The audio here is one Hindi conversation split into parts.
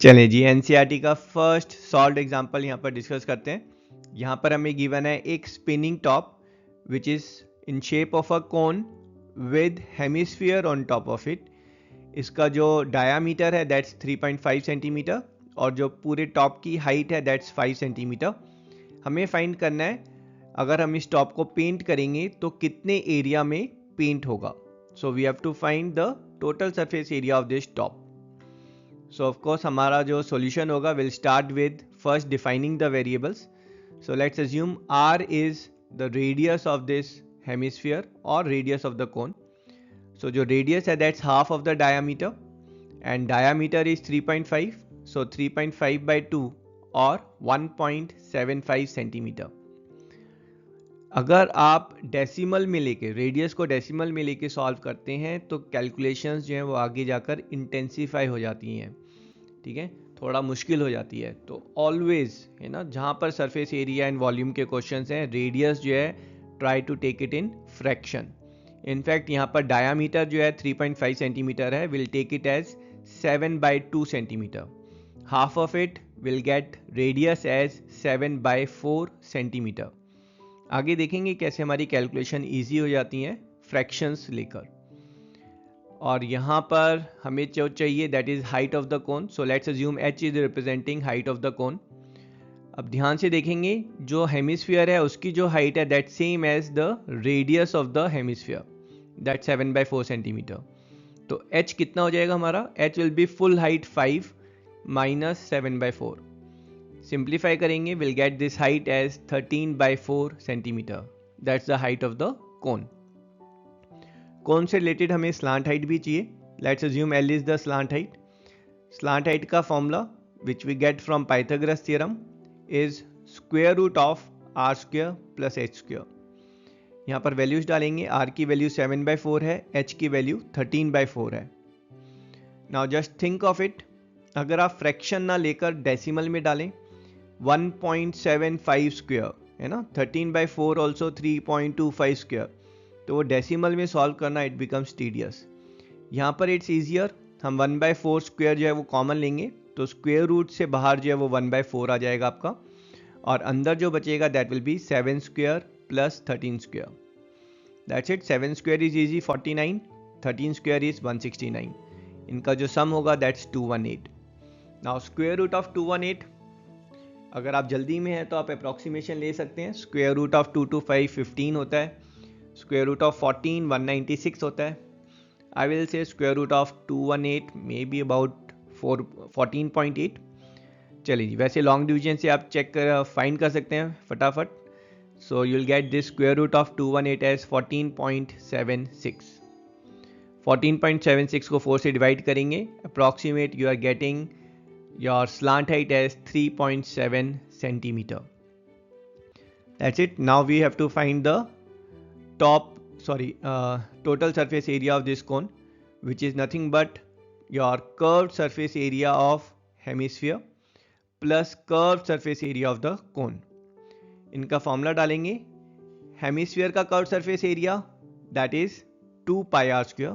चलें जी, एनसीईआरटी का फर्स्ट सॉल्व्ड एग्जांपल यहाँ पर डिस्कस करते हैं। यहाँ पर हमें गिवन है एक spinning top which is in shape of a cone with hemisphere on top of it. इसका जो डायामीटर है दैट्स 3.5 सेंटीमीटर और जो पूरे टॉप की हाइट है दैट्स 5 सेंटीमीटर। हमें फाइंड करना है अगर हम इस टॉप को पेंट करेंगे तो कितने एरिया में पेंट होगा। So we have to find the total surface area of this top. So of course हमारा जो सॉल्यूशन होगा will start with first defining the variables. So let's assume r is the radius of this hemisphere और radius of the cone. So जो रेडियस है that's half of the diameter and diameter is 3.5, so 3.5 by 2 और 1.75 सेंटीमीटर। अगर आप डेसिमल में लेके रेडियस को डेसिमल में लेके सॉल्व करते हैं तो कैलकुलेशंस जो हैं वो आगे जाकर इंटेंसिफाई हो जाती हैं, ठीक है, थोड़ा मुश्किल हो जाती है। तो ऑलवेज है ना, जहाँ पर सरफेस एरिया एंड वॉल्यूम के क्वेश्चंस हैं, रेडियस जो है try to take it in fraction. In fact यहाँ पर डायामीटर जो है 3.5 सेंटीमीटर है, will take it as 7/2 centimetre. Half of it will get radius as 7/4 centimetre. आगे देखेंगे कैसे हमारी कैलकुलेशन ईजी हो जाती हैं फ्रैक्शंस लेकर। और यहाँ पर हमें जो चाहिए that is height of the cone. So let's assume h is representing height of the कोन। अब ध्यान से देखेंगे जो हेमिस्फीयर है उसकी जो हाइट है that same as the radius of the hemisphere that 7/4 centimetre. तो h कितना हो जाएगा हमारा, h will be full height 5 minus 7/4। Simplify करेंगे will get this height as 13/4 centimetre. That's the height of the cone. Cone से रिलेटेड हमें स्लांट हाइट भी चाहिए। Let's assume L is the slant height. Slant height का formula which we get from Pythagoras theorem is square root of r square plus h square. यहाँ पर वैल्यूज डालेंगे, r की वैल्यू 7/4 है, h की वैल्यू 13/4 है। Now just think of it, अगर आप फ्रैक्शन ना लेकर डेसिमल में डालें 1.75 स्क्वायर है ना, 13/4 ऑल्सो 3.25 स्क्वायर, तो वो डेसिमल में सॉल्व करना इट बिकम्स टीडियस। यहाँ पर इट्स ईजियर, हम 1/4 स्क्वायर जो है वो कॉमन लेंगे तो स्क्वायर रूट से बाहर जो है वो 1/4 आ जाएगा आपका, और अंदर जो बचेगा that will be 7 square plus 13 square. That's it, 7 square is easy 49, 13 square is 169। इनका जो सम होगा that's 218। Now square root of 218, अगर आप जल्दी में हैं तो आप अप्रॉक्सीमेशन ले सकते हैं। स्क्वायर रूट ऑफ 225 15 होता है, स्क्वायर रूट ऑफ 14 196 होता है। I will say square root of 218 maybe about 14.8। चलिए जी, वैसे लॉन्ग डिवीजन से आप चेक कर फाइंड कर सकते हैं फटाफट। So you will get this square root of 218 as 14.76। 14.76 को 4 से डिवाइड करेंगे, approximate you are getting your slant height as 3.7 centimetre. That's it. Now we have to find the total surface area of this cone, which is nothing but your curved surface area of hemisphere plus curved surface area of the cone. इनका फॉर्मूला डालेंगे, हेमिस्फीयर का curved surface area that is 2 pi r square,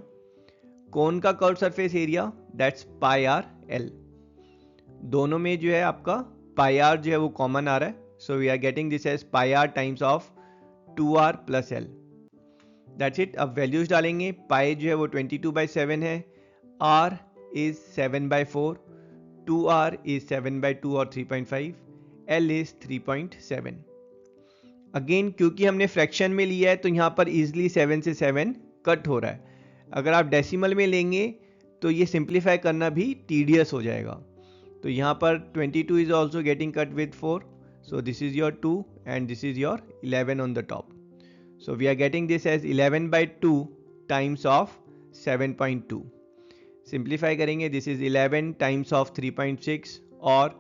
cone का curved surface area that's pi r l। दोनों में जो है आपका pi r जो है वो कॉमन आ रहा है, so we are getting this as pi r times of 2r plus l। That's it. अब वैल्यूज डालेंगे, पाई जो है वो 22/7 है, r इज 7/4, 2r इज 7/2 और 3.5, l इज 3.7। अगेन क्योंकि हमने फ्रैक्शन में लिया है तो यहाँ पर इजिली 7 से 7 कट हो रहा है। अगर आप डेसिमल में लेंगे तो ये सिंप्लीफाई करना भी टीडियस हो जाएगा। तो यहाँ पर 22 is also getting cut with 4, so this is your 2 and this is your 11 on the top. So we are getting this as 11/2 times of 7.2. Simplify करेंगे, this is 11 times of 3.6 और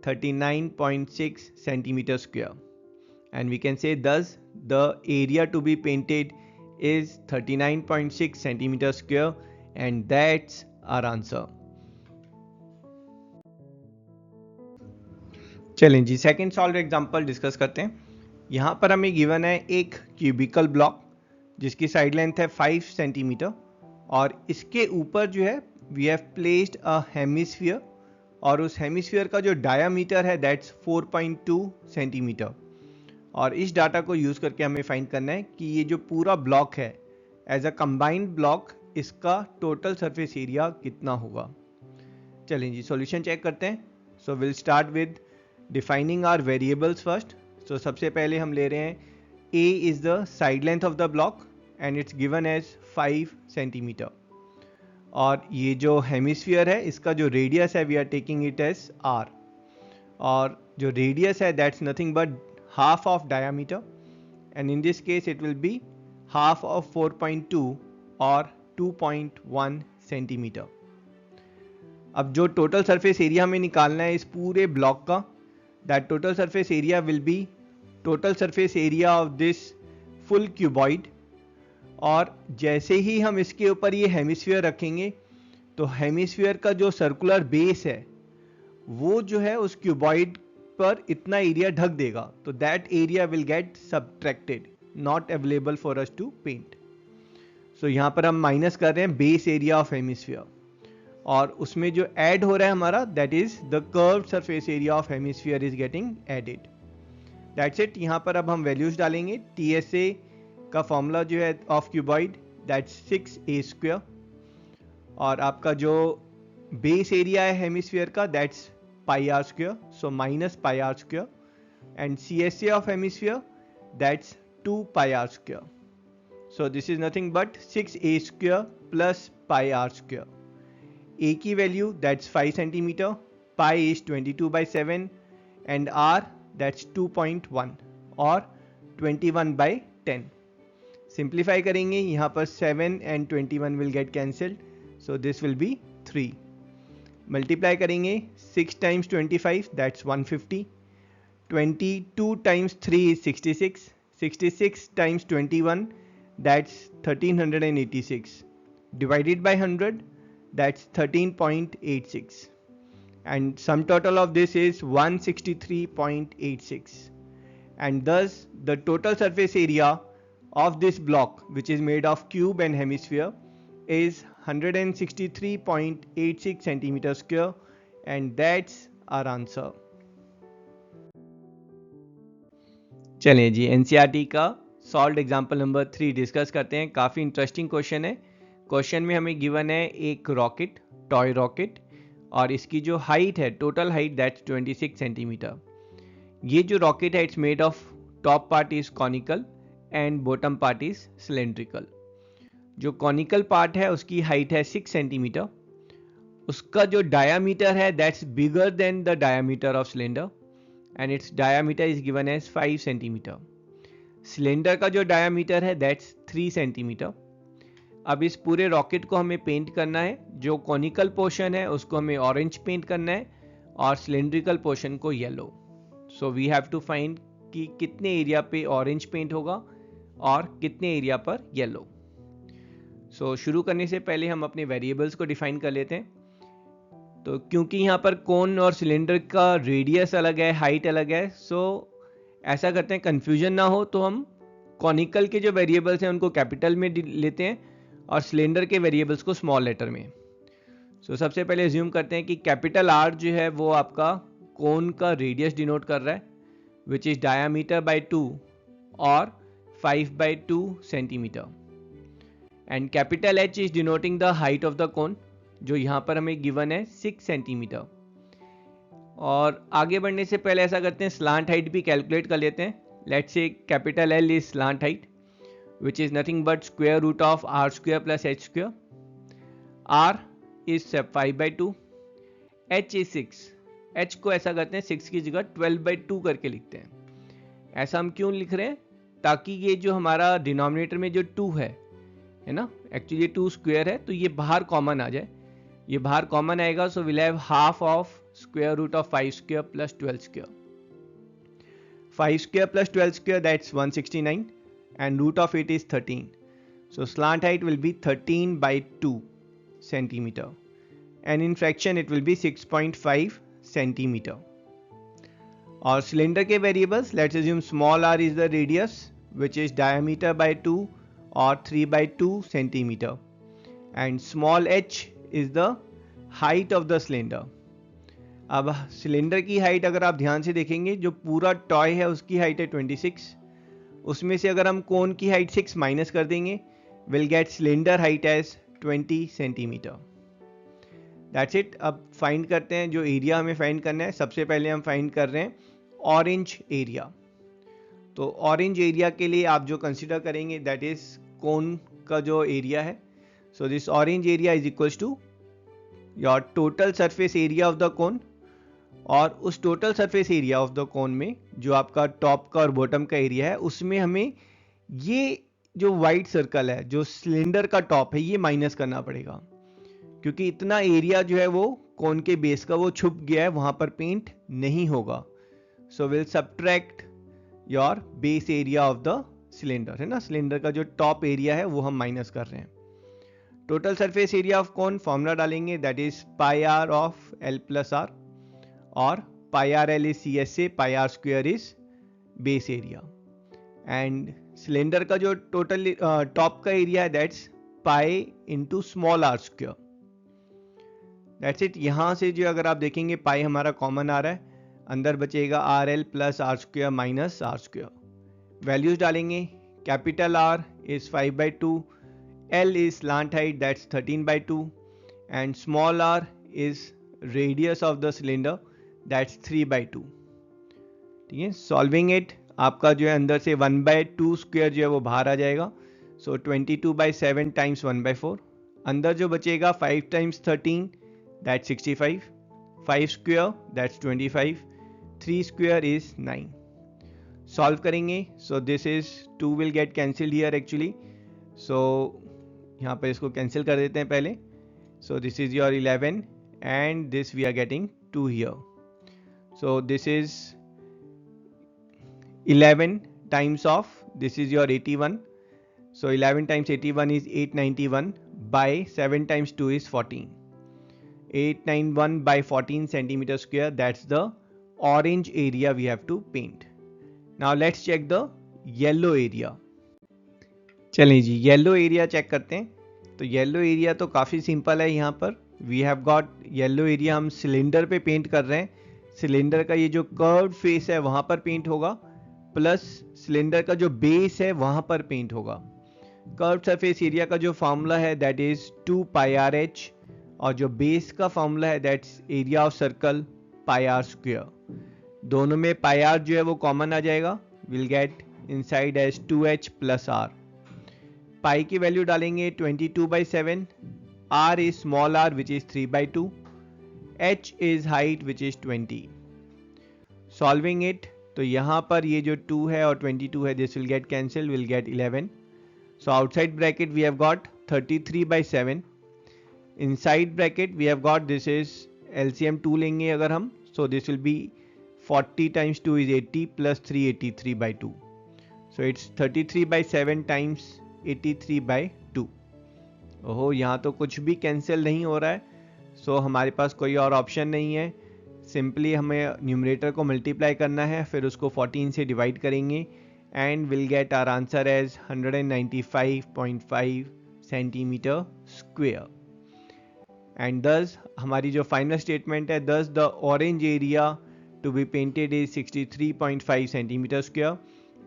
39.6 centimeter square. And we can say thus the area to be painted is 39.6 centimeter square and that's our answer. चलें जी, सेकेंड सॉल्व एग्जाम्पल डिस्कस करते हैं। यहाँ पर हमें गिवन है एक क्यूबिकल ब्लॉक जिसकी साइड लेंथ है 5 सेंटीमीटर और इसके ऊपर जो है we have placed a hemisphere और उस हेमिस्फीयर का जो डायामीटर है दैट्स 4.2 सेंटीमीटर। और इस डाटा को यूज़ करके हमें फाइंड करना है कि ये जो पूरा ब्लॉक है एज अ कंबाइंड ब्लॉक, इसका टोटल सरफेस एरिया कितना होगा। चलिए जी सॉल्यूशन चेक करते हैं। So will start with defining our variables first. So सबसे पहले हम ले रहे हैं a is the side length of the block and it's given as 5 centimetre. और ये जो हेमिस्फीयर है इसका जो रेडियस है we are taking it as r, और जो रेडियस है that's nothing but half of diameter, and in this case it will be half of 4.2 or 2.1 centimeter. अब जो टोटल सरफेस एरिया हमें निकालना है इस पूरे ब्लॉक का, that total surface area will be total surface area of this full cuboid. और जैसे ही हम इसके ऊपर ये हेमिस्फीयर रखेंगे तो हेमिस्फीयर का जो सर्कुलर बेस है वो जो है उस क्यूबॉइड पर इतना एरिया ढक देगा, तो that area will get subtracted, not available for us to paint. So यहां पर हम माइनस कर रहे हैं बेस एरिया ऑफ हेमिस्फीयर, और उसमें जो ऐड हो रहा है हमारा that is the curved surface area of hemisphere is getting added. That's it. यहां पर अब हम वैल्यूज डालेंगे। TSA का फॉर्मूला जो है ऑफ क्यूबॉइड दैट्स 6a², और आपका जो बेस एरिया है हेमिस्फीयर का that's pi r², so minus pi r², and CSA of hemisphere that's 2 pi r². So this is nothing but 6a² plus pi r². A की value that's 5 centimeter, pi is 22/7 and r that's 2.1 or 21/10. Simplify करेंगे, यहाँ पर 7 and 21 will get cancelled, so this will be 3. Multiply करेंगे 6 times 25 that's 150, 22 times 3 is 66, 66 times 21 that's 1386, divided by 100 that's 13.86, and sum total of this is 163.86, and thus the total surface area of this block which is made of cube and hemisphere is 163.86 centimeter square, and that's our answer. चलिए जी NCERT का सॉल्व्ड एग्जाम्पल नंबर 3 डिस्कस करते हैं। काफ़ी इंटरेस्टिंग क्वेश्चन है। क्वेश्चन में हमें गिवन है एक रॉकेट, टॉय रॉकेट, और इसकी जो हाइट है टोटल हाइट दैट्स 26 सेंटीमीटर। ये जो रॉकेट है it's made of top part is conical and bottom part is cylindrical. जो कॉनिकल पार्ट है उसकी हाइट है 6 सेंटीमीटर, उसका जो डायामीटर है that's bigger than the diameter of cylinder and it's diameter is given as 5 centimetre. Cylinder का जो डायामीटर है दैट्स 3 सेंटीमीटर। अब इस पूरे रॉकेट को हमें पेंट करना है। जो कॉनिकल पोर्शन है उसको हमें ऑरेंज पेंट करना है और सिलेंड्रिकल पोर्शन को yellow. So we have to find कि कितने एरिया पे ऑरेंज पेंट होगा और कितने एरिया पर येलो। सो शुरू करने से पहले हम अपने वेरिएबल्स को डिफाइन कर लेते हैं। तो क्योंकि यहाँ पर कोन और सिलेंडर का रेडियस अलग है, हाइट अलग है, सो ऐसा करते हैं कंफ्यूजन ना हो तो हम कॉनिकल के जो वेरिएबल्स हैं उनको कैपिटल में लेते हैं और सिलेंडर के वेरिएबल्स को स्मॉल लेटर में। सो सबसे पहले अज्यूम करते हैं कि कैपिटल R जो है वो आपका कोन का रेडियस डिनोट कर रहा है विच इज डायामीटर बाय 2 और 5/2 centimetre, and capital H is denoting the height of the कोन जो यहाँ पर हमें गिवन है 6 सेंटीमीटर। और आगे बढ़ने से पहले ऐसा करते हैं स्लांट हाइट भी कैलकुलेट कर लेते हैं। Let's say capital L is slant height which is nothing but square root of r² plus h². r is 5/2, h is 6, h को ऐसा करते हैं 6 की जगह 12/2 करके लिखते हैं। ऐसा हम क्यों लिख रहे हैं? ताकि ये जो हमारा डिनोमिनेटर में जो 2 है ना, एक्चुअली 2 स्क्वायर है तो ये बाहर कॉमन आ जाए। ये बाहर कॉमन आएगा so will have half of square root of 5² plus 12²। 5² plus 12² that's 169 and root of it is 13. So slant height will be 13/2 centimeter, and in fraction it will be 6.5 centimeter. और सिलेंडर के variables, let's assume small r is the radius which is diameter by 2 or 3/2 centimeter, and small h is the height of the cylinder. अब सिलेंडर की हाइट अगर आप ध्यान से देखेंगे, जो पूरा टॉय है उसकी हाइट है 26, उसमें से अगर हम कोन की हाइट 6 माइनस कर देंगे, will get cylinder height as 20 centimetre. That's it. अब फाइंड करते हैं जो एरिया हमें फाइंड करना है। सबसे पहले हम फाइंड कर रहे हैं ऑरेंज एरिया। तो ऑरेंज एरिया के लिए आप जो कंसिडर करेंगे दैट इज कोन का जो एरिया है। So this orange area is equals to your total surface area of the cone, और उस total surface area of the cone में जो आपका टॉप का और बॉटम का एरिया है, उसमें हमें ये जो वाइट सर्कल है, जो सिलेंडर का टॉप है, ये माइनस करना पड़ेगा, क्योंकि इतना एरिया जो है वो कोन के बेस का वो छुप गया है, वहां पर पेंट नहीं होगा। So will subtract your base area of the cylinder, है ना, सिलेंडर का जो टॉप एरिया है वो हम माइनस कर रहे हैं। Total surface area of cone formula डालेंगे, that is pi R of L plus R, और pi are L is C S से, pi are square is base area, and cylinder का जो टोटल टॉप का एरिया है that's pi into small R square. That's it. यहां से जो अगर आप देखेंगे पाई हमारा कॉमन आ रहा है, अंदर बचेगा R L plus R square minus R square. Values डालेंगे, capital R is 5/2, L is slant height that's 13/2, and small R is radius of the cylinder that's 3/2। ठीक है, सॉल्विंग इट आपका जो है अंदर से 1/2 स्क्वायर जो है वो बाहर आ जाएगा। सो 22/7 टाइम्स 1/4, अंदर जो बचेगा 5 times 13 that's 65, 5 square that's 25, 3 square is 9। Solve करेंगे, so this is 2 will get cancelled here actually, so यहाँ पर इसको कैंसिल कर देते हैं पहले। So this is your 11 and this we are getting 2 here. So this is 11 times of, this is your 81. So 11 times 81 is 891 by 7 times 2 is 14. 891 by 14 centimeter square, that's the orange area we have to paint. Now let's check the yellow area. चलिए जी, येलो एरिया चेक करते हैं। तो येलो एरिया तो काफ़ी सिंपल है। यहाँ पर we have got yellow area, हम सिलेंडर पे पेंट कर रहे हैं। सिलेंडर का ये जो कर्व फेस है वहाँ पर पेंट होगा, प्लस सिलेंडर का जो बेस है वहाँ पर पेंट होगा। कर्व सरफेस एरिया का जो फॉर्मूला है that is 2 pi are h, और जो बेस का फॉर्मूला है that's area of circle pi are square. दोनों में पाई आर जो है वो कॉमन आ जाएगा, will get inside as 2h plus R. Pi की वैल्यू डालेंगे 22/7, r is small r which is 3/2, h is height which is 20. Solving it, तो यहाँ पर ये जो 2 है और 22 है, this will get cancelled, will get 11. So outside bracket we have got 33/7. Inside bracket we have got, this is LCM 2 लेंगे अगर हम, so this will be 40 times 2 is 80 plus 3 83/2. So it's 33/7 times 83/2. ओहो, यहाँ तो कुछ भी कैंसिल नहीं हो रहा है, सो हमारे पास कोई और ऑप्शन नहीं है। सिंपली हमें न्यूमरेटर को मल्टीप्लाई करना है, फिर उसको 14 से डिवाइड करेंगे, and will get our answer as 195.5 centimetre square. And this हमारी जो फाइनल स्टेटमेंट है, this the orange area to be painted is 63.5 centimetre square,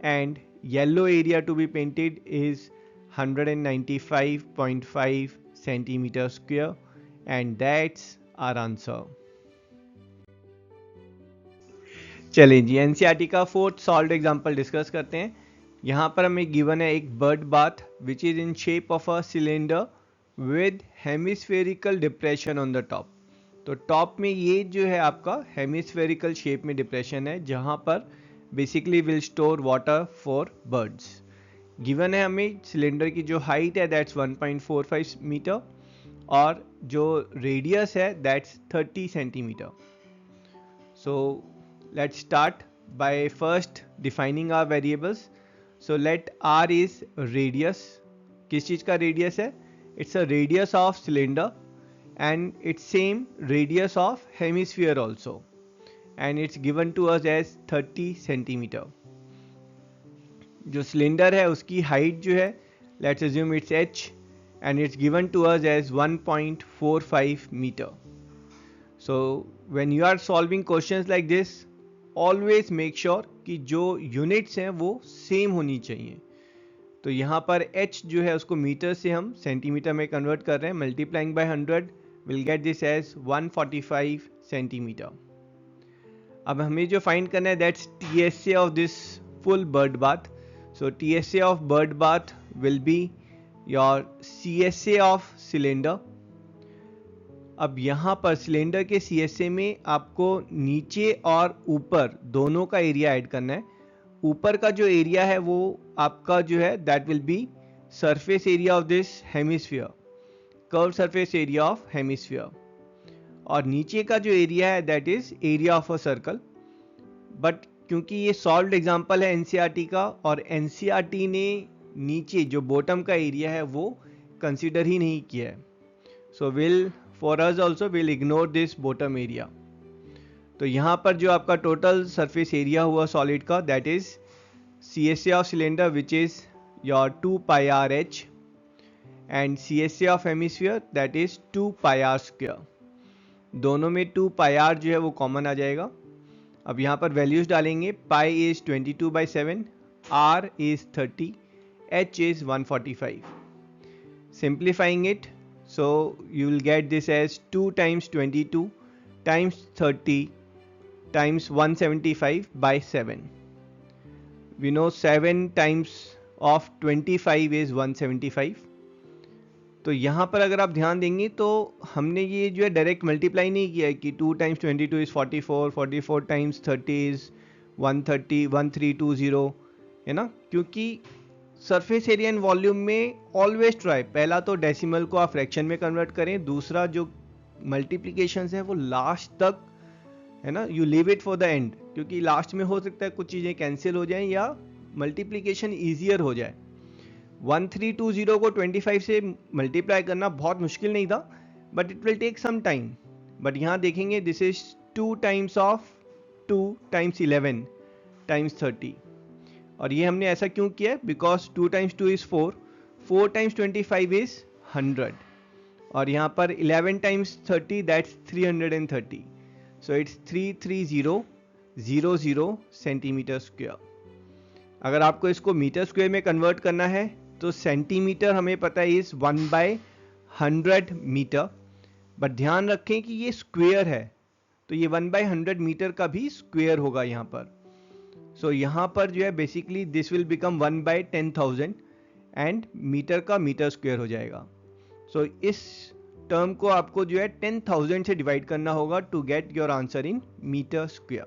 and yellow area to be painted is 195.5 centimeter square, and that's our answer. चलिए जी, एनसीईआरटी का 4th सॉल्व्ड एग्जांपल डिस्कस करते हैं। यहाँ पर हमें गिवन है एक bird bath which is in shape of a cylinder with hemispherical depression on the top. तो टॉप में ये जो है आपका हेमिस्फेरिकल शेप में डिप्रेशन है, जहाँ पर basically will store water for birds. Given है हमें सिलेंडर की जो हाइट है दैट्स 1.45 मीटर, और जो रेडियस है that's 30 centimetre. So let's start by first defining our variables. So let r is radius. किस चीज़ का रेडियस है? It's a radius of cylinder, and it's same radius of hemisphere also, and it's given to us as 30 centimetre. जो सिलेंडर है उसकी हाइट जो है, let's assume it's h, and it's given to us as 1.45 metre. So when you are solving questions like this, always make sure कि जो यूनिट्स हैं वो सेम होनी चाहिए। तो यहाँ पर h जो है उसको मीटर से हम सेंटीमीटर में कन्वर्ट कर रहे हैं। Multiplying by 100 will get this as 145 centimetre. अब हमें जो फाइंड करना है that's TSA of this full bird bath. So TSA of bird bath will be your CSA of cylinder. अब यहाँ पर सिलेंडर के CSA में आपको नीचे और ऊपर दोनों का एरिया ऐड करना है। ऊपर का जो एरिया है वो आपका जो है that will B surface area of this hemisphere, curve surface area of hemisphere. और नीचे का जो एरिया है that is area of a circle. But क्योंकि ये सॉल्व्ड एग्जांपल है NCERT का, और NCERT ने नीचे जो बॉटम का एरिया है वो कंसीडर ही नहीं किया है, so will for us also will ignore this bottom area. तो यहाँ पर जो आपका टोटल सरफेस एरिया हुआ सॉलिड का that is CSA of cylinder which is your 2 pi r h and CSA of hemisphere that is 2 pi r square. दोनों में 2 pi r जो है वो कॉमन आ जाएगा। अब यहाँ पर वैल्यूज डालेंगे। Pi is 22/7, r is 30, h is 145। Simplifying it, so you will get this as 2 times 22 times 30 times 175 by 7. We know 7 times of 25 is 175. तो यहाँ पर अगर आप ध्यान देंगे तो हमने ये जो है डायरेक्ट मल्टीप्लाई नहीं किया है कि 2 times 22 is 44, 44 times 30 is 130, 1320, है ना, क्योंकि सरफेस एरिया एंड वॉल्यूम में ऑलवेज ट्राई, पहला तो डेसिमल को आप फ्रैक्शन में कन्वर्ट करें, दूसरा जो मल्टीप्लिकेशंस है वो लास्ट तक, है ना, you leave it for the end, क्योंकि लास्ट में हो सकता है कुछ चीज़ें कैंसिल हो जाएं या मल्टीप्लिकेशन ईजियर हो जाए। 1320 को 25 से मल्टीप्लाई करना बहुत मुश्किल नहीं था, but it will take some time. But यहाँ देखेंगे this is 2 times of 2 times 11 times 30, और ये हमने ऐसा क्यों किया है, because 2 times 2 is 4, 4 times 25 is 100, और यहाँ पर 11 times 30 that's 330, so it's 33000 centimetre square. अगर आपको इसको मीटर स्क्वायर में कन्वर्ट करना है तो सेंटीमीटर हमें पता है इज 1/100 मीटर, बट ध्यान रखें कि ये स्क्वायर है, तो ये 1/100 मीटर का भी स्क्वायर होगा यहाँ पर। सो यहाँ पर जो है basically this will become 1/10,000 and metre का मीटर स्क्वायर हो जाएगा। सो इस टर्म को आपको जो है 10,000 से डिवाइड करना होगा to get your answer in metre square.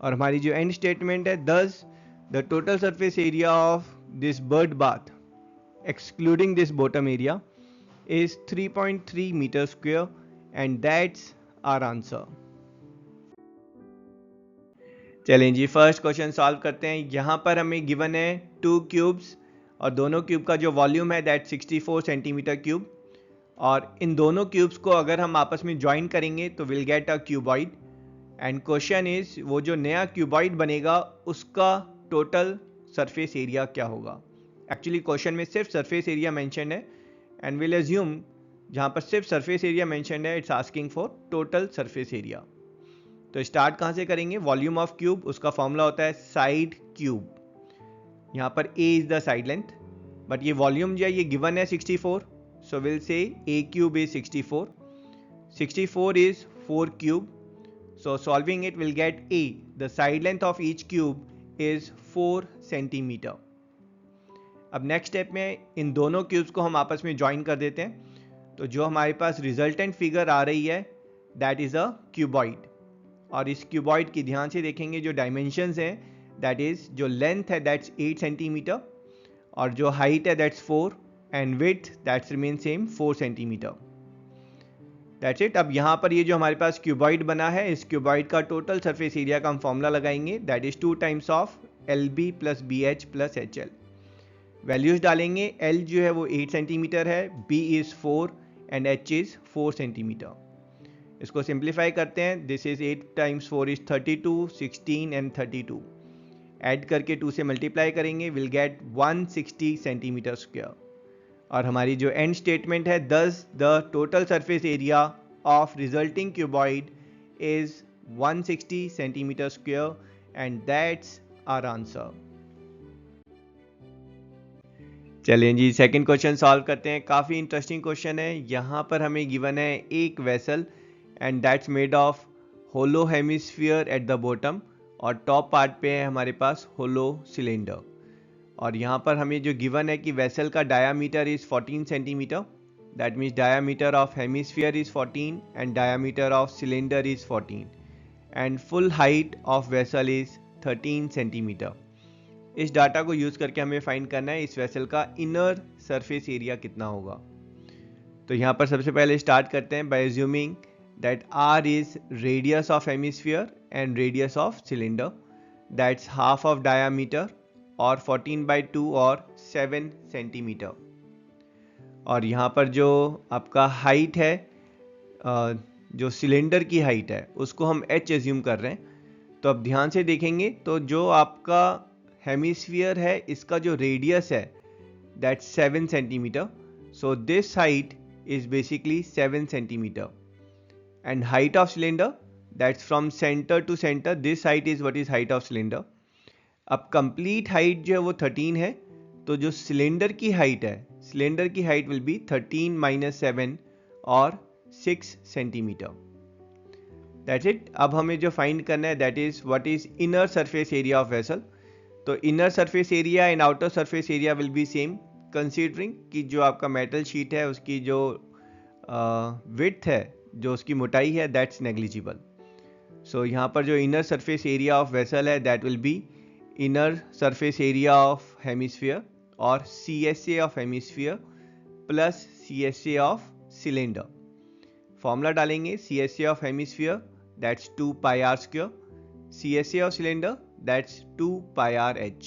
और हमारी जो एंड स्टेटमेंट है, this the total surface area of this bird bath excluding this bottom area is 3.3 meter square and that's our answer। चलें जी, फर्स्ट क्वेश्चन सॉल्व करते हैं। यहाँ पर हमें गिवन है 2 क्यूब्स और दोनों क्यूब का जो वॉल्यूम है दैट 64 सेंटीमीटर क्यूब, और इन दोनों क्यूब्स को अगर हम आपस में ज्वाइन करेंगे तो will get a cuboid. And question is वो जो नया क्यूबॉइड बनेगा उसका टोटल सरफेस एरिया क्या होगा। एक्चुअली क्वेश्चन में सिर्फ सरफेस एरिया मेंशन है एंड विल एज्यूम जहाँ पर सिर्फ सरफेस एरिया मेंशन है it's asking for total surface area. तो स्टार्ट कहाँ से करेंगे, वॉल्यूम ऑफ क्यूब, उसका फॉर्मूला होता है साइड क्यूब। यहाँ पर a is the side length, but ये वॉल्यूम जो है ये गिवन है 64, सो विल से a cube is 64, 64 is 4 cube, so solving it will gate a, the side length of each cube is 4 centimetre. अब नेक्स्ट स्टेप में इन दोनों क्यूब्स को हम आपस में ज्वाइन कर देते हैं, तो जो हमारे पास रिजल्टेंट फिगर आ रही है दैट इज अ क्यूबॉइड। और इस क्यूबॉइड की ध्यान से देखेंगे जो डायमेंशंस हैं दैट इज जो लेंथ है दैट्स 8 सेंटीमीटर और जो हाइट है that's 4 and width that's remain same 4 centimetre. That's it. अब यहाँ पर ये जो हमारे पास क्यूबॉइड बना है इस क्यूबॉइड का टोटल सरफेस एरिया का हम फॉर्मूला लगाएंगे that is 2 times of LB + BH + HL। Values डालेंगे, L जो है वो 8 सेंटीमीटर है, B is 4 and H is 4 centimetre. इसको सिंप्लीफाई करते हैं, this is 8 times 4 is 32, 16 and 32। Add करके 2 से मल्टीप्लाई करेंगे विल गेट 160 सेंटीमीटर स्क्वायर। और हमारी जो एंड स्टेटमेंट है 10 the total surface area of resulting cuboid is 160 centimeter square, and that's our answer. चलिए जी सेकंड क्वेश्चन सॉल्व करते हैं. काफ़ी इंटरेस्टिंग क्वेश्चन है. यहाँ पर हमें गिवन है एक vessel and that's made of hollow hemisphere at the bottom, और टॉप पार्ट पे है हमारे पास होलो सिलेंडर. और यहाँ पर हमें जो गिवन है कि वेसल का diameter is 14 centimetre. That means diameter of hemisphere is 14 and diameter of cylinder is 14 and full height of vessel is 13 centimetre. इस डाटा को यूज करके हमें फाइंड करना है इस वेसल का इनर सरफेस एरिया कितना होगा. तो यहाँ पर सबसे पहले स्टार्ट करते हैं by assuming that r is radius of hemisphere and radius of cylinder, that's half of diameter और 14/2 और 7 सेंटीमीटर. और यहाँ पर जो आपका हाइट है, जो सिलेंडर की हाइट है उसको हम h एज्यूम कर रहे हैं. तो अब ध्यान से देखेंगे तो जो आपका हेमिस्फीयर है इसका जो रेडियस है that's 7 centimetre. So this height is basically 7 centimeter, and height of cylinder that's from center to center, this height is what is height of cylinder. अब complete height जो है वो 13 है, तो जो सिलेंडर की हाइट है, सिलेंडर की हाइट विल बी 13 minus 7 और 6 सेंटीमीटर. That's it. अब हमें जो फाइंड करना है that is what is inner surface area of vessel. तो inner surface area and outer surface area will be same, considering कि जो आपका मेटल शीट है उसकी जो विड्थ है, जो उसकी मोटाई है दैट्स नेग्लिजिबल. सो यहाँ पर जो inner surface area of vessel है that will be inner surface area of hemisphere और CSA of hemisphere plus CSA of cylinder. Formula डालेंगे CSA of hemisphere that's 2 pi r square, CSA of cylinder that's 2 pi r h.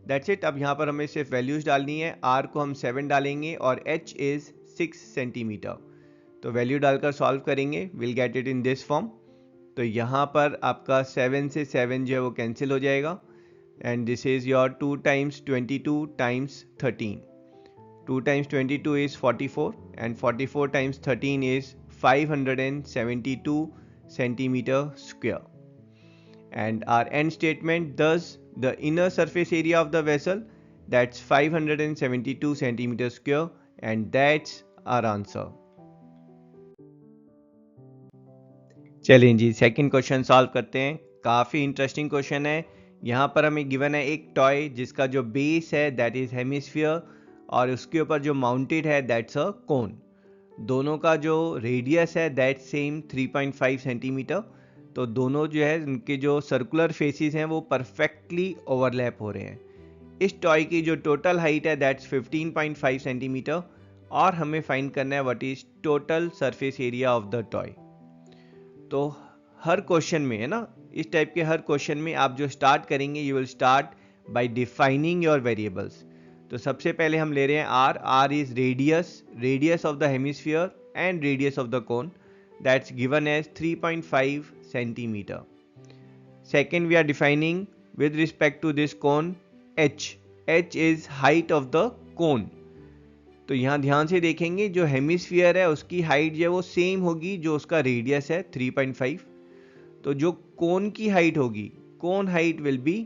That's it. अब यहाँ पर हमें सिर्फ वैल्यूज डालनी है. r को हम 7 डालेंगे और h इज 6 सेंटीमीटर. तो वैल्यू डालकर सॉल्व करेंगे, will get it in this form. तो यहाँ पर आपका 7 से 7 जो है वो कैंसिल हो जाएगा and this is your 2 times 22 times 13. 2 times 22 is 44 and 44 times 13 is 572 centimeter square. And our end statement, thus the inner surface area of the vessel that's 572 centimeter square, and that's our answer. चलिए जी सेकंड क्वेश्चन सॉल्व करते हैं. काफ़ी इंटरेस्टिंग क्वेश्चन है. यहाँ पर हमें गिवन है एक टॉय जिसका जो बेस है दैट इज हेमिस्फीयर और उसके ऊपर जो माउंटेड है दैट्स अ कोन. दोनों का जो रेडियस है दैट सेम 3.5 सेंटीमीटर. तो दोनों जो है उनके जो सर्कुलर फेसिस हैं वो परफेक्टली ओवरलैप हो रहे हैं. इस टॉय की जो टोटल हाइट है दैट्स 15.5 सेंटीमीटर और हमें फाइंड करना है what is total surface area of the toy. तो हर क्वेश्चन में है ना, इस टाइप के हर क्वेश्चन में आप जो स्टार्ट करेंगे you will start bye defining your variables. तो सबसे पहले हम ले रहे हैं r is radius of the hemisphere and radius of the cone, that's given as 3.5 centimeter. Second, we are defining with respect to this cone h. h is height of the cone. तो यहाँ ध्यान से देखेंगे जो हेमिस्फीयर है उसकी हाइट जो है वो सेम होगी जो उसका रेडियस है 3.5. तो जो कोन की हाइट होगी, cone height will be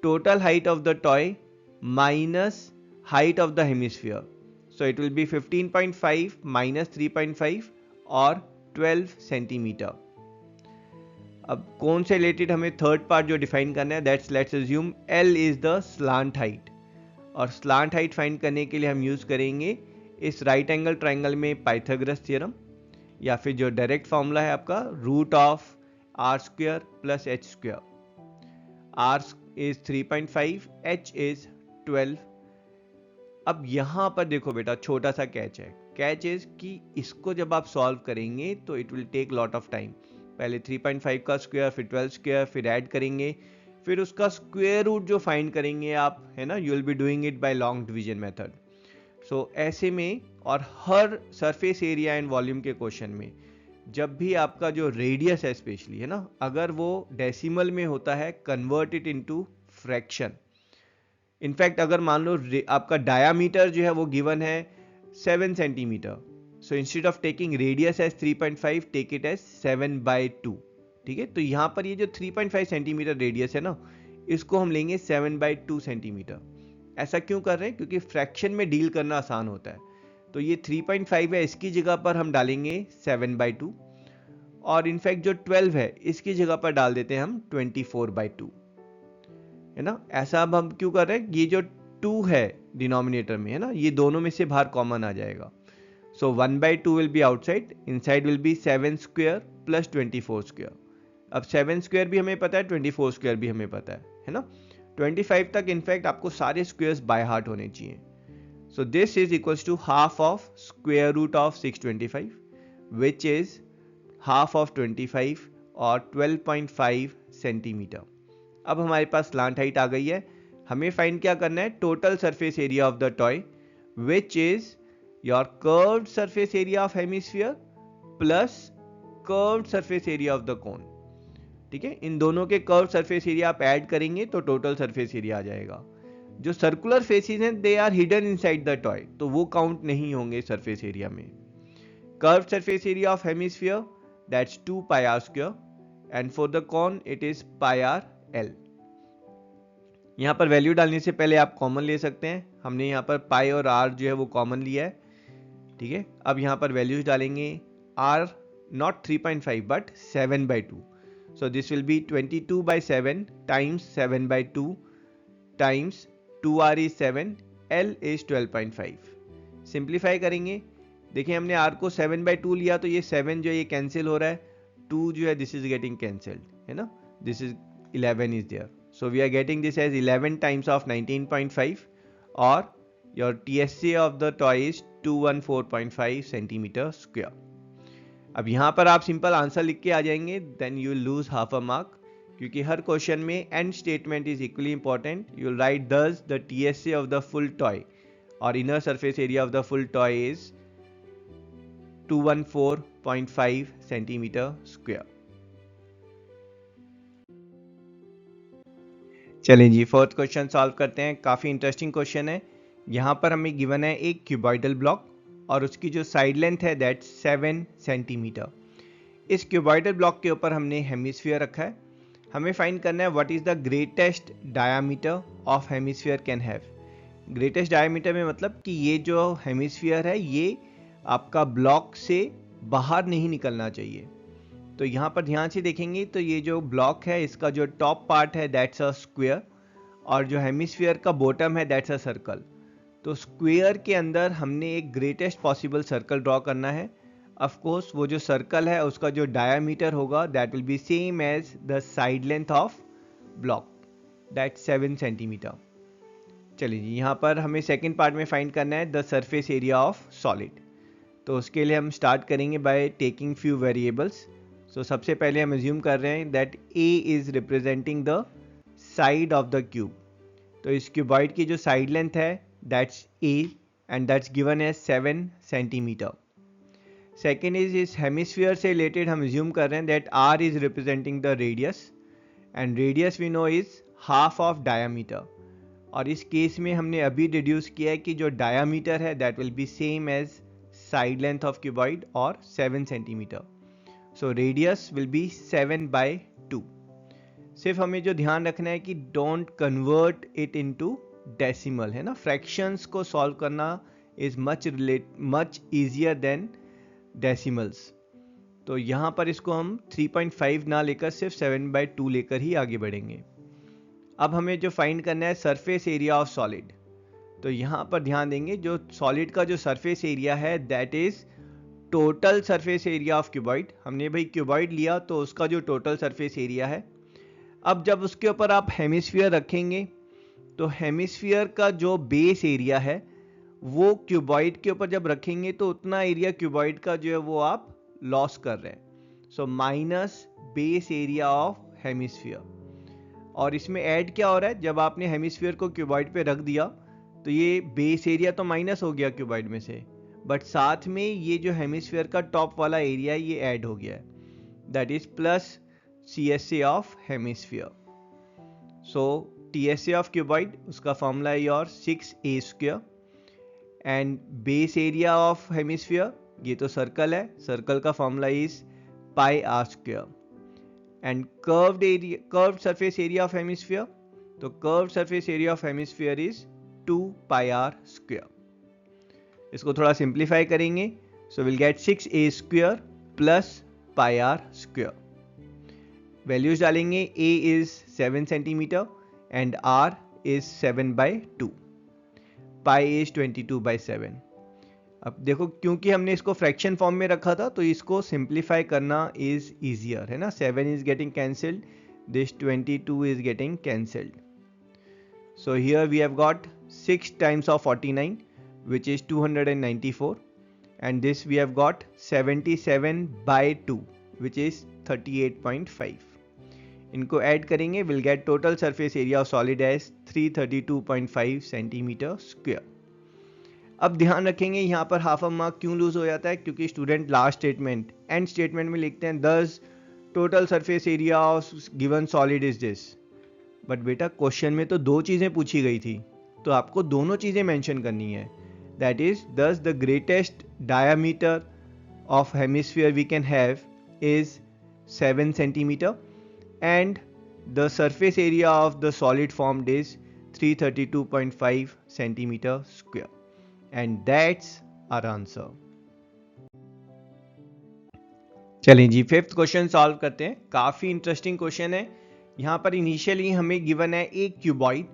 total height of the toy minus height of the hemisphere. So it will be 15.5 minus 3.5 और 12 सेंटीमीटर. अब कौन से रिलेटेड हमें थर्ड पार्ट जो डिफाइन करना है that's let's assume L is the slant height. और स्लांट हाइट फाइंड करने के लिए हम यूज करेंगे इस राइट एंगल ट्राइंगल में पाइथागोरस थ्योरम, या फिर जो डायरेक्ट फॉर्मूला है आपका root of r square plus h square. r is 3.5, h is 12. अब यहां पर देखो बेटा छोटा सा कैच है. कैच इज कि इसको जब आप सॉल्व करेंगे तो it will take lot of time. पहले 3.5 का स्क्वायर फिर 12 स्क्वायर फिर ऐड करेंगे फिर उसका स्क्वायर रूट जो फाइंड करेंगे आप, है ना, you will be doing it by long division method. So ऐसे में और हर सरफेस एरिया एंड वॉल्यूम के क्वेश्चन में जब भी आपका जो रेडियस है स्पेशली, है ना, अगर वो डेसिमल में होता है convert it into fraction. In fact अगर मान लो आपका डायामीटर जो है वो गिवन है 7 centimetre, so instead of taking radius as 3.5 take it as 7/2. ठीक है, तो यहाँ पर ये जो 3.5 सेंटीमीटर रेडियस है ना, इसको हम लेंगे 7/2 सेंटीमीटर. ऐसा क्यों कर रहे हैं? क्योंकि फ्रैक्शन में डील करना आसान होता है. तो ये 3.5 है, इसकी जगह पर हम डालेंगे 7/2, और इनफैक्ट जो 12 है इसकी जगह पर डाल देते हैं हम 24/2, है ना. ऐसा अब हम क्यों कर रहे हैं? ये जो 2 है डिनोमिनेटर में, है ना, ये दोनों में से बाहर कॉमन आ जाएगा. सो 1/2 will be outside, inside will be 7 square plus 24 square. अब 7 स्क्वायर भी हमें पता है, 24 स्क्वायर भी हमें पता है ना. 25 तक इनफैक्ट आपको सारे स्क्वायर्स बाय हार्ट होने चाहिए. So this is equals to half of square root of 625, which is half of 25 और 12.5 सेंटीमीटर. अब हमारे पास स्लांट हाइट आ गई है. हमें फाइंड क्या करना है? Total surface area of the toy, which is your curved surface area of hemisphere plus curved surface area of the कोन. ठीक है, इन दोनों के कर्व सरफेस एरिया आप ऐड करेंगे तो टोटल सरफेस एरिया आ जाएगा. जो सर्कुलर फेसेस हैं they are hidden inside the toy, तो वो काउंट नहीं होंगे सरफेस एरिया में. Curve surface area of hemisphere that's 2 pi r square, and for the cone it is pi r l. यहां पर वैल्यू डालने से पहले आप कॉमन ले सकते हैं. हमने यहां पर पाई और r जो है वो कॉमन लिया है. ठीक है, अब यहां पर वैल्यूज डालेंगे. r not 3.5 but 7/2. So this will be 22/7 times 7/2 times 2r is 7, l is 12.5. Simplify करेंगे. देखिए हमने r को 7/2 लिया तो ये 7 जो है ये कैंसिल हो रहा है, 2 जो है दिस इज गेटिंग कैंसिल्ड, है ना. This is 11 is there. So we are getting this as 11 times of 19.5, or your TSA of the toy is 214.5 centimeter square. अब यहाँ पर आप सिंपल आंसर लिख के आ जाएंगे, then you will lose half a mark, क्योंकि हर क्वेश्चन में end statement is equally important. You will write this the TSA of the full toy और inner surface area of the full toy is 214.5 centimetre square. चलिए जी, फोर्थ क्वेश्चन सॉल्व करते हैं. काफ़ी इंटरेस्टिंग क्वेश्चन है. यहाँ पर हमें गिवन है एक क्यूबॉइडल ब्लॉक और उसकी जो साइड लेंथ है दैट 7 सेंटीमीटर. इस क्यूबॉइडल ब्लॉक के ऊपर हमने हेमिस्फीयर रखा है. हमें फाइंड करना है what is the greatest diameter of hemisphere can have. Greatest diameter में मतलब कि ये जो हेमिस्फीयर है ये आपका ब्लॉक से बाहर नहीं निकलना चाहिए. तो यहाँ पर ध्यान से देखेंगे तो ये जो ब्लॉक है इसका जो टॉप पार्ट है दैट्स अ स्क्वायर, और जो हेमिस्फीयर का बॉटम है दैट्स अ सर्कल. तो स्क्वायर के अंदर हमने एक ग्रेटेस्ट पॉसिबल सर्कल ड्रॉ करना है. ऑफ कोर्स वो जो सर्कल है उसका जो डायामीटर होगा that will be same as the side length of block, that 7 centimetre. चलिए जी, यहाँ पर हमें सेकेंड पार्ट में फाइंड करना है the surface area of solid. तो उसके लिए हम स्टार्ट करेंगे by taking few variables. So सबसे पहले हम अज्यूम कर रहे हैं that A is representing the side of the cube. तो इस क्यूबॉइड की जो साइड लेंथ है that's A and that's given as 7 centimetre. Second is इस हेमिस्फीयर से रिलेटेड हम अज्यूम कर रहे हैं that R is representing the radius, and radius we know is half of diameter. और इस केस में हमने अभी डिड्यूस किया है कि जो डायामीटर है that will be same as side length of cuboid और 7 centimetre. So radius will be 7/2. सिर्फ हमें जो ध्यान रखना है कि don't convert it into decimal, है ना. फ्रैक्शंस को सॉल्व करना is much easier than decimals. तो यहाँ पर इसको हम 3.5 ना लेकर सिर्फ 7/2 लेकर ही आगे बढ़ेंगे. अब हमें जो फाइंड करना है सरफेस एरिया ऑफ सॉलिड. तो यहाँ पर ध्यान देंगे जो सॉलिड का जो सरफेस एरिया है that is total surface area of cuboid. हमने भाई क्यूबॉइड लिया तो उसका जो टोटल सरफेस एरिया है. अब जब उसके ऊपर आप हेमिस्फीयर रखेंगे तो हेमिस्फीयर का जो बेस एरिया है वो क्यूबॉइड के ऊपर जब रखेंगे तो उतना एरिया क्यूबॉइड का जो है वो आप लॉस कर रहे हैं. So minus base area of hemisphere. और इसमें ऐड क्या हो रहा है, जब आपने हेमिस्फीयर को क्यूबॉइड पे रख दिया तो ये बेस एरिया तो माइनस हो गया क्यूबॉइड में से, बट साथ में ये जो हेमिस्फीयर का टॉप वाला एरिया ये ऐड हो गया है, that is plus CSA of hemisphere. So TSA of cuboid उसका फॉर्मूला है your 6A square, and base area of hemisphere ये तो सर्कल है, सर्कल का formula is pi are square. And curved surface area of hemisphere, तो curved surface area of hemisphere is 2 pi are square. इसको थोड़ा सिंप्लीफाई करेंगे, so will get 6a square plus pi are square. Values डालेंगे, a is 7 centimetre and r is 7/2, pi is 22/7. अब देखो, क्योंकि हमने इसको फ्रैक्शन फॉर्म में रखा था तो इसको सिंप्लीफाई करना इज इजियर, है ना. 7 is getting cancelled, this 22 is getting cancelled. So here we have got 6 times of 49 which is 294, and this we have got 77/2 which is 38.5. इनको ऐड करेंगे, will get total surface area of solid as 332.5 centimetre square. अब ध्यान रखेंगे यहाँ पर हाफ ऑफ मार्क क्यों लूज हो जाता है, क्योंकि student last statement end statement में लिखते हैं this total surface area of given solid is this. But बेटा क्वेश्चन में तो दो चीजें पूछी गई थी, तो आपको दोनों चीजें मेंशन करनी है. That is thus the greatest diameter of hemisphere we can have is 7 centimeter and the surface area of the solid formed is 332.5 centimeter square, and that's our answer. चलें जी, फिफ्थ क्वेश्चन सॉल्व करते हैं. काफी इंटरेस्टिंग क्वेश्चन है. यहाँ पर इनिशियली हमें गिवन है एक क्यूबॉइड,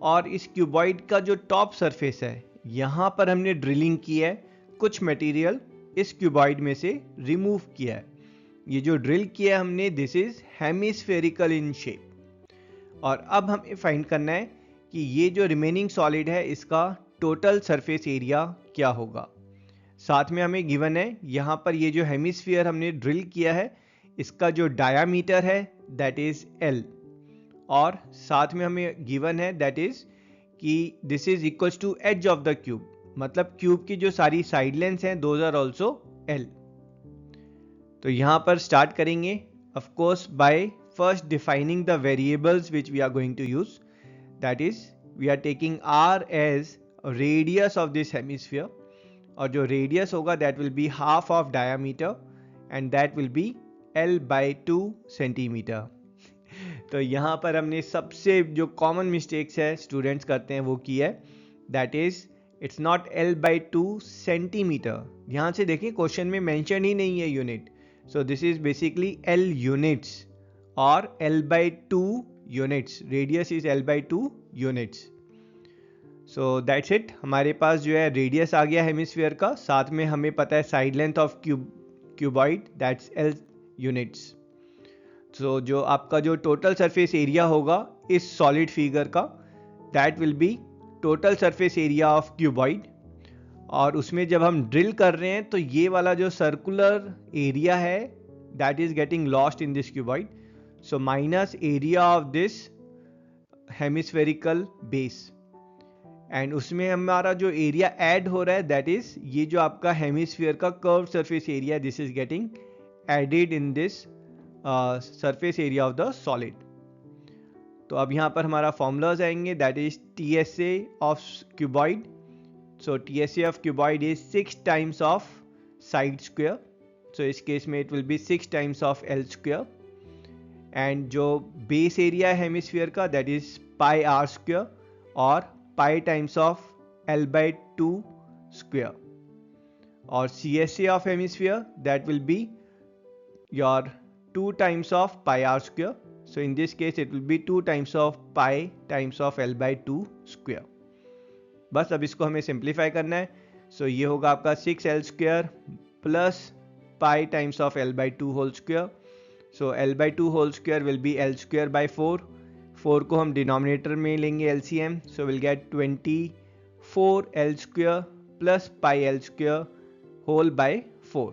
और इस क्यूबॉइड का जो टॉप सरफेस है, यहाँ पर हमने ड्रिलिंग की है, कुछ मटेरियल इस क्यूबॉइड में से रिमूव किया है. ये जो ड्रिल किया है हमने, this is hemispherical in shape. और अब हमें फाइंड करना है कि ये जो रिमेनिंग सॉलिड है इसका टोटल सरफेस एरिया क्या होगा. साथ में हमें गिवन है यहाँ पर ये जो हेमिस्फीयर हमने ड्रिल किया है इसका जो डायामीटर है दैट इज L, और साथ में हमें गिवन है दैट इज कि this is equals to edge of the cube, मतलब क्यूब की जो सारी साइड लेंथ हैं दोज आर ऑल्सो L. तो यहां पर स्टार्ट करेंगे of course by first defining the variables which we are going to use. That is we are taking R as radius of this hemisphere, और जो रेडियस होगा that will be half of diameter and that will B L/2 centimetre. तो यहाँ पर हमने सबसे जो कॉमन मिस्टेक्स है स्टूडेंट्स करते हैं वो की है, that is it's not L/2 centimetre. ध्यान से देखिए क्वेश्चन में मेंशन ही नहीं है unit, so this is basically L units और L/2 units. Radius is L/2 units. So that's it. हमारे पास जो है रेडियस आ गया हेमिस्फीयर का, साथ में हमें पता है side length of cuboid that's L units. So जो आपका जो टोटल सरफेस एरिया होगा इस सॉलिड फिगर का, that will be total surface area of cuboid. और उसमें जब हम ड्रिल कर रहे हैं तो ये वाला जो सर्कुलर एरिया है that is getting lost in this cuboid, so minus area of this hemispherical base. And उसमें हमारा जो एरिया ऐड हो रहा है दैट इज ये जो आपका हेमिस्फीयर का curve surface area, this is getting added in this surface area of the solid. तो अब यहाँ पर हमारा फॉर्मूलाज आएंगे, that is TSA of cuboid. So TSA of cuboid is 6 times of side square, so इस केस में it will be 6 times of L square. And base बेस एरिया है हेमिस्फीयर का that is pi R square और pi times of L/2 square. और CSA of hemisphere that will B your 2 times of pi R square. So in this case it will be 2 times of pi times of L/2 square. बस अब इसको हमें सिंप्लीफाई करना है. सो ये होगा आपका 6L square plus pi times of L/2 whole square. So L/2 whole square will be L square by 4. 4 को हम डिनोमिनेटर में लेंगे LCM, so we'll get 24L square plus pi L square whole by 4.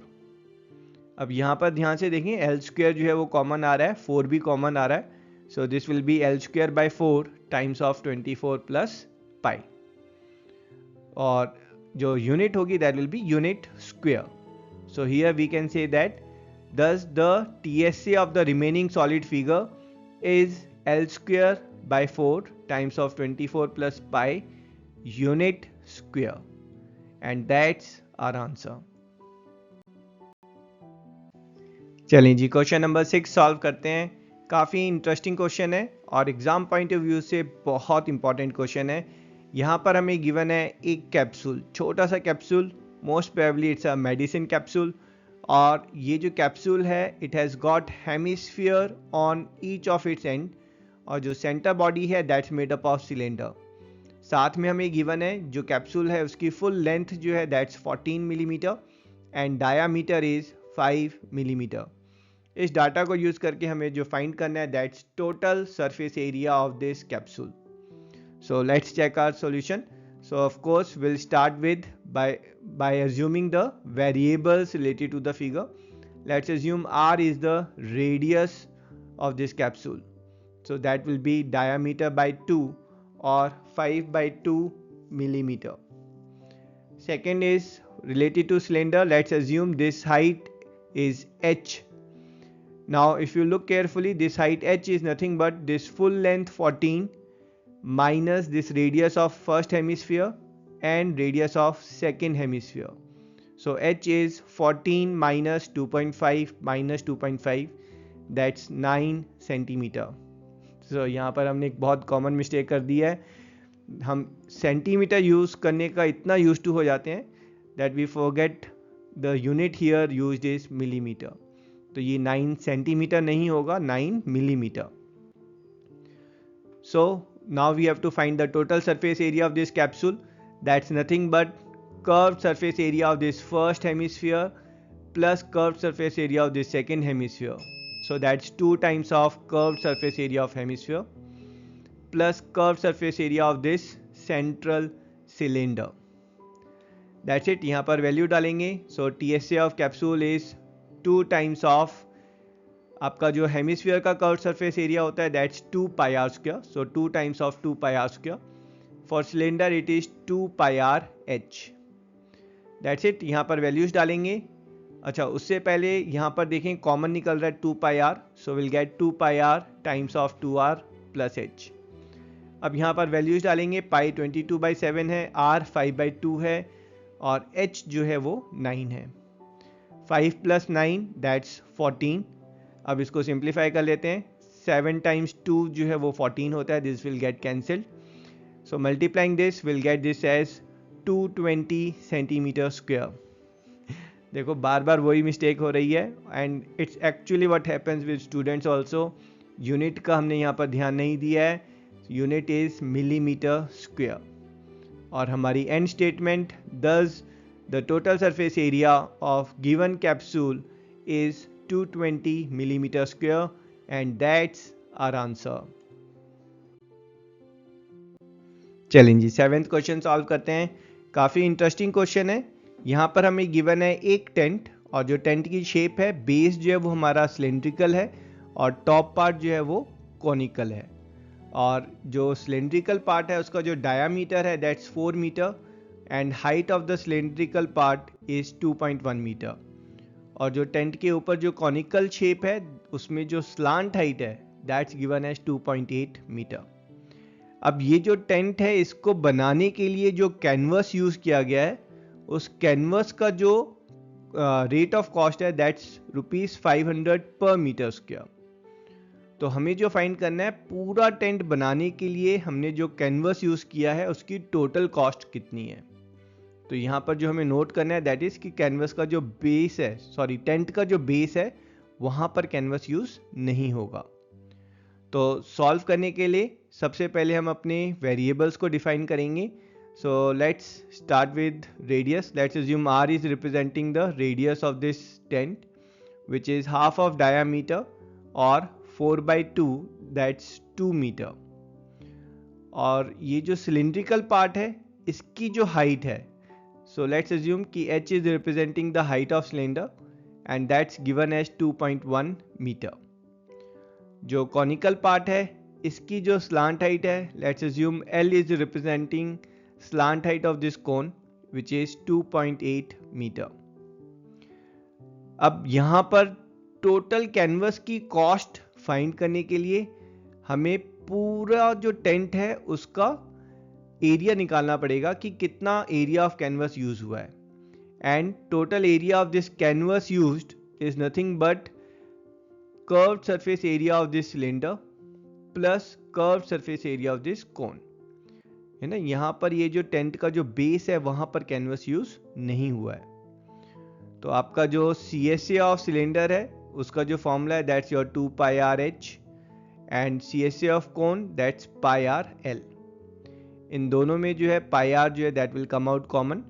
अब यहाँ पर ध्यान से देखें L स्क्वायर जो है वो कॉमन आ रहा है, 4 भी कॉमन आ रहा है. So this will be L square by 4 times of 24 plus pi, और जो यूनिट होगी that will be unit square. So here we can say that thus the TSA of the remaining solid figure is L square by 4 times of 24 plus pi unit square, and that's our answer. चलिए जी, क्वेश्चन नंबर 6 सॉल्व करते हैं। काफ़ी इंटरेस्टिंग क्वेश्चन है और एग्जाम पॉइंट ऑफ व्यू से बहुत इंपॉर्टेंट क्वेश्चन है। यहाँ पर हमें गिवन है एक कैप्सूल, छोटा सा capsule, most probably it's a medicine capsule. और ये जो कैप्सूल है it has got hemisphere on each of its and, और जो सेंटर बॉडी है that's made up of cylinder. साथ में हमें गिवन है जो कैप्सूल है उसकी फुल लेंथ जो है that's 14 millimetre and diameter is 5 millimetre. इस डाटा को यूज करके हमें जो फाइंड करना है that's total surface area of this capsule. So let's check our solution. So of course we'll start with by assuming the variables related to the figure. Let's assume r is the radius of this capsule, so that will be diameter by 2 or 5 by 2 millimeter. Second is related to cylinder. Let's assume this height is h. Now if you look carefully, this height h is nothing but this full length 14 minus this radius of first hemisphere and radius of second hemisphere. So h is 14 minus 2.5 minus 2.5, that's 9 centimeter. So यहाँ पर हमने एक बहुत कॉमन मिस्टेक कर दी है, हम सेंटीमीटर यूज़ करने का इतना यूज टू हो जाते हैं that we forget the unit here used is millimetre. तो ये 9 सेंटीमीटर नहीं होगा, 9 millimetre. So now we have to find the total surface area of this capsule. That's nothing but curved surface area of this first hemisphere plus curved surface area of this second hemisphere. So that's 2 times of curved surface area of hemisphere plus curved surface area of this central cylinder. That's it. यहाँ पर वैल्यू डालेंगे। So TSA of capsule is 2 times of आपका जो हेमिस्फीयर का कर्व सरफेस एरिया होता है that's 2 pi are square. So 2 times of 2 pi are square. For cylinder it is 2 pi are h. That's it. यहाँ पर वैल्यूज डालेंगे। अच्छा, उससे पहले यहाँ पर देखें कॉमन निकल रहा है 2 pi R, so will get 2 pi R times of 2 R plus H. अब यहाँ पर वैल्यूज डालेंगे। पाई 22/7 है, आर 5/2 है और एच जो है वो 9 है। 5 + 9 दैट्स 14। अब इसको सिंप्लीफाई कर लेते हैं। 7 × 2 जो है वो 14 होता है, this will get cancelled. So multiplying this will get this as 220 centimetre square. देखो बार बार वही मिस्टेक हो रही है and it's actually what happens with students also. Unit का हमने यहाँ पर ध्यान नहीं दिया है, यूनिट इज मिलीमीटर स्क्वायर। और हमारी एंड स्टेटमेंट दस the total surface area of given capsule is 220 millimeter square and that's our answer. चलें जी, 7th क्वेश्चन सॉल्व करते हैं। काफ़ी इंटरेस्टिंग क्वेश्चन है। यहाँ पर हमें गिवन है एक टेंट, और जो टेंट की शेप है, बेस जो है वो हमारा सिलेंड्रिकल है और टॉप पार्ट जो है वो कॉनिकल है। और जो सिलेंड्रिकल पार्ट है उसका जो डायामीटर है that's 4 metre and height of the cylindrical part is 2.1 metre. और जो टेंट के ऊपर जो कॉनिकल शेप है उसमें जो स्लांट हाइट है दैट्स गिवन एज 2.8 मीटर। अब ये जो टेंट है इसको बनाने के लिए जो कैनवस यूज किया गया है उस कैनवस का जो रेट ऑफ कॉस्ट है दैट्स ₹500 पर मीटर स्क्वायर। तो हमें जो फाइंड करना है पूरा टेंट बनाने के लिए हमने जो कैनवस यूज किया है उसकी टोटल कॉस्ट कितनी है। तो यहाँ पर जो हमें नोट करना है दैट इज कि कैनवस का जो बेस है, सॉरी टेंट का जो बेस है वहां पर कैनवस यूज नहीं होगा। तो सॉल्व करने के लिए सबसे पहले हम अपने वेरिएबल्स को डिफाइन करेंगे। So let's start with radius. Let's assume r is representing the radius of this tent which is half of diameter और 4/2 दैट्स 2 मीटर। और ये जो सिलिंड्रिकल पार्ट है इसकी जो हाइट है, so let's assume कि h is representing the height of cylinder and that's given as 2.1 meter. जो conical part है इसकी जो slant height है, let's assume L is representing slant height of this cone which is 2.8 meter. अब यहाँ पर टोटल कैनवस की कॉस्ट फाइंड करने के लिए हमें पूरा जो टेंट है उसका एरिया निकालना पड़ेगा कि कितना एरिया ऑफ कैनवस यूज हुआ है। And total area of this canvas used is nothing but curved surface area of this cylinder plus curved surface area of this cone, है ना। यहां पर ये जो टेंट का जो बेस है वहां पर कैनवस यूज नहीं हुआ है। तो आपका जो CSA ऑफ सिलेंडर है उसका जो फॉर्मूला है that's your 2 pi are H, and CSA of cone that's pi are L. इन दोनों में जो है पाई आर जो है that will come out common,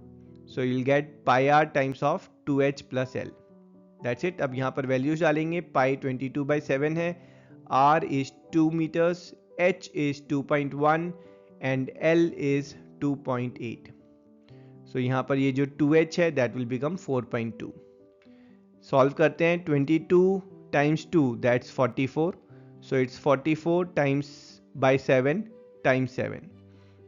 so you will get pi R times of 2h plus L, that's it. अब यहाँ पर वैल्यूज डालेंगे, पाई 22/7 है, r is 2 metres, h is 2.1 and l is 2.8। सो यहाँ पर ये जो 2h है दैट विल बिकम 4.2। सॉल्व करते हैं, 22 times 2 that's 44, so it's 44 times by 7 times 7।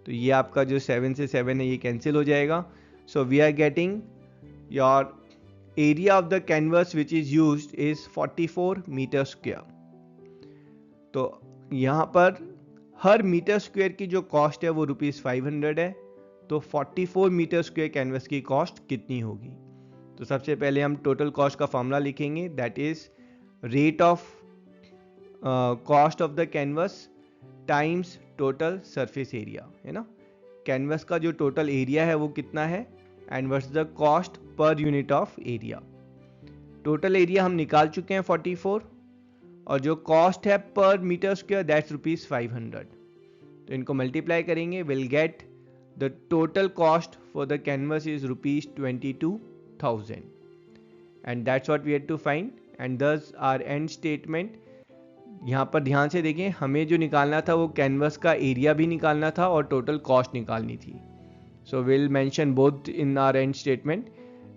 तो ये आपका जो 7 से 7 है ये कैंसिल हो जाएगा। So we are getting your area of the canvas which is used is 44 metre square. तो यहाँ पर हर मीटर स्क्वायर की जो कॉस्ट है वो ₹500 है। तो 44 मीटर स्क्वायर कैनवस की कॉस्ट कितनी होगी? तो सबसे पहले हम टोटल कॉस्ट का फॉर्मूला लिखेंगे, that is rate of cost of the canvas times total surface area, है ना। कैनवस का जो टोटल एरिया है वो कितना है and what's the cost per unit of area. Total area हम निकाल चुके हैं 44, और जो कॉस्ट है पर मीटर स्क्वायर दैट्स ₹500। तो इनको मल्टीप्लाई करेंगे, will get the total cost for the canvas is ₹22,000, and that's what we had to find, and दस आवर एंड स्टेटमेंट। यहाँ पर ध्यान से देखें, हमें जो निकालना था वो कैनवस का एरिया भी निकालना था और टोटल कॉस्ट निकालनी थी। So will mention both in our end statement,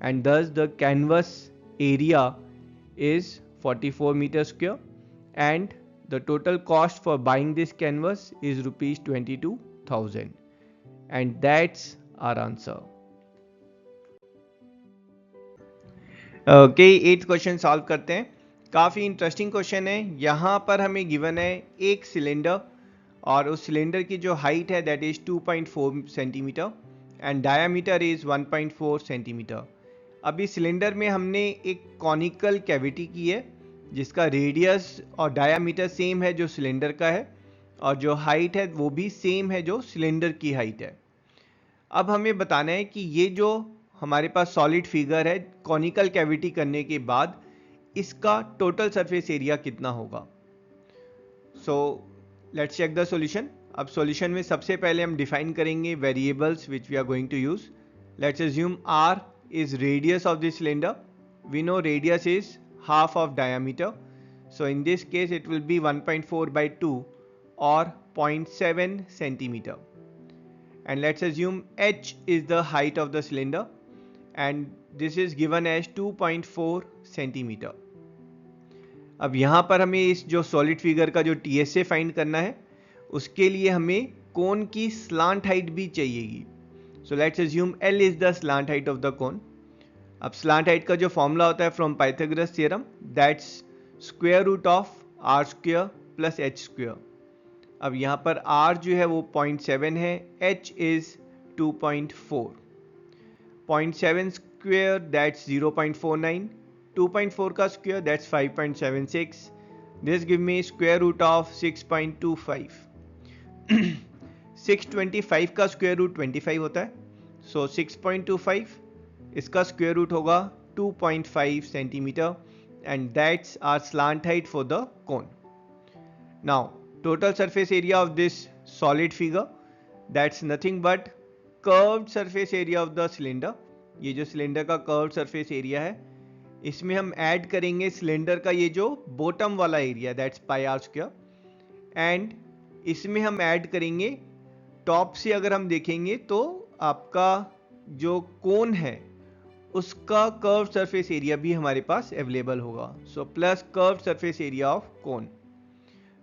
and this the canvas area is 44 metre square and the total cost for buying this canvas is ₹22,000, and that's our answer. Okay, 8th question solve करते हैं। काफ़ी इंटरेस्टिंग क्वेश्चन है। यहाँ पर हमें गिवन है एक सिलेंडर, और उस सिलेंडर की जो हाइट है that is 2.4 centimetre and diameter is 1.4 centimetre. अभी सिलेंडर में हमने एक कॉनिकल कैविटी की है जिसका रेडियस और डायामीटर सेम है जो सिलेंडर का है, और जो हाइट है वो भी सेम है जो सिलेंडर की हाइट है। अब हमें बताना है कि ये जो हमारे पास सॉलिड फिगर है कॉनिकल कैविटी करने के बाद इसका टोटल सरफेस एरिया कितना होगा। So let's check the solution. अब सॉल्यूशन में सबसे पहले हम डिफाइन करेंगे variables which we are going to use. Let's assume r is radius of this cylinder. We know radius is half of diameter, so in this case it will be 1.4 by 2 or 0.7 centimeter. And let's assume h is the height of the cylinder, and this is given as 2.4 centimeter. अब यहाँ पर हमें इस जो सॉलिड फिगर का जो TSA फाइंड करना है उसके लिए हमें कोन की स्लांट हाइट भी चाहिएगी। So let's assume L is the slant height of the cone. अब slant height का जो फॉर्मूला होता है from Pythagoras theorem, that's square root of r square plus h square. अब यहाँ पर r जो है वो 0.7 है, h is 2.4. 0.7 square that's 0.49. 2.4 का square that's 5.76. This give me square root of 6.25. 625 का स्क्वायर रूट 25 होता है, सो 6.25 इसका स्क्वायर रूट होगा 2.5 centimetre, and that's our slant height for the cone. Now total surface area of this solid figure that's nothing but curved surface area of the cylinder. ये जो सिलेंडर का कर्व्ड सरफेस एरिया है इसमें हम ऐड करेंगे सिलेंडर का ये जो बॉटम वाला area that's pi are square, and इसमें हम ऐड करेंगे टॉप से। अगर हम देखेंगे तो आपका जो कोन है उसका कर्व सरफेस एरिया भी हमारे पास अवेलेबल होगा, so plus curve surface area of cone.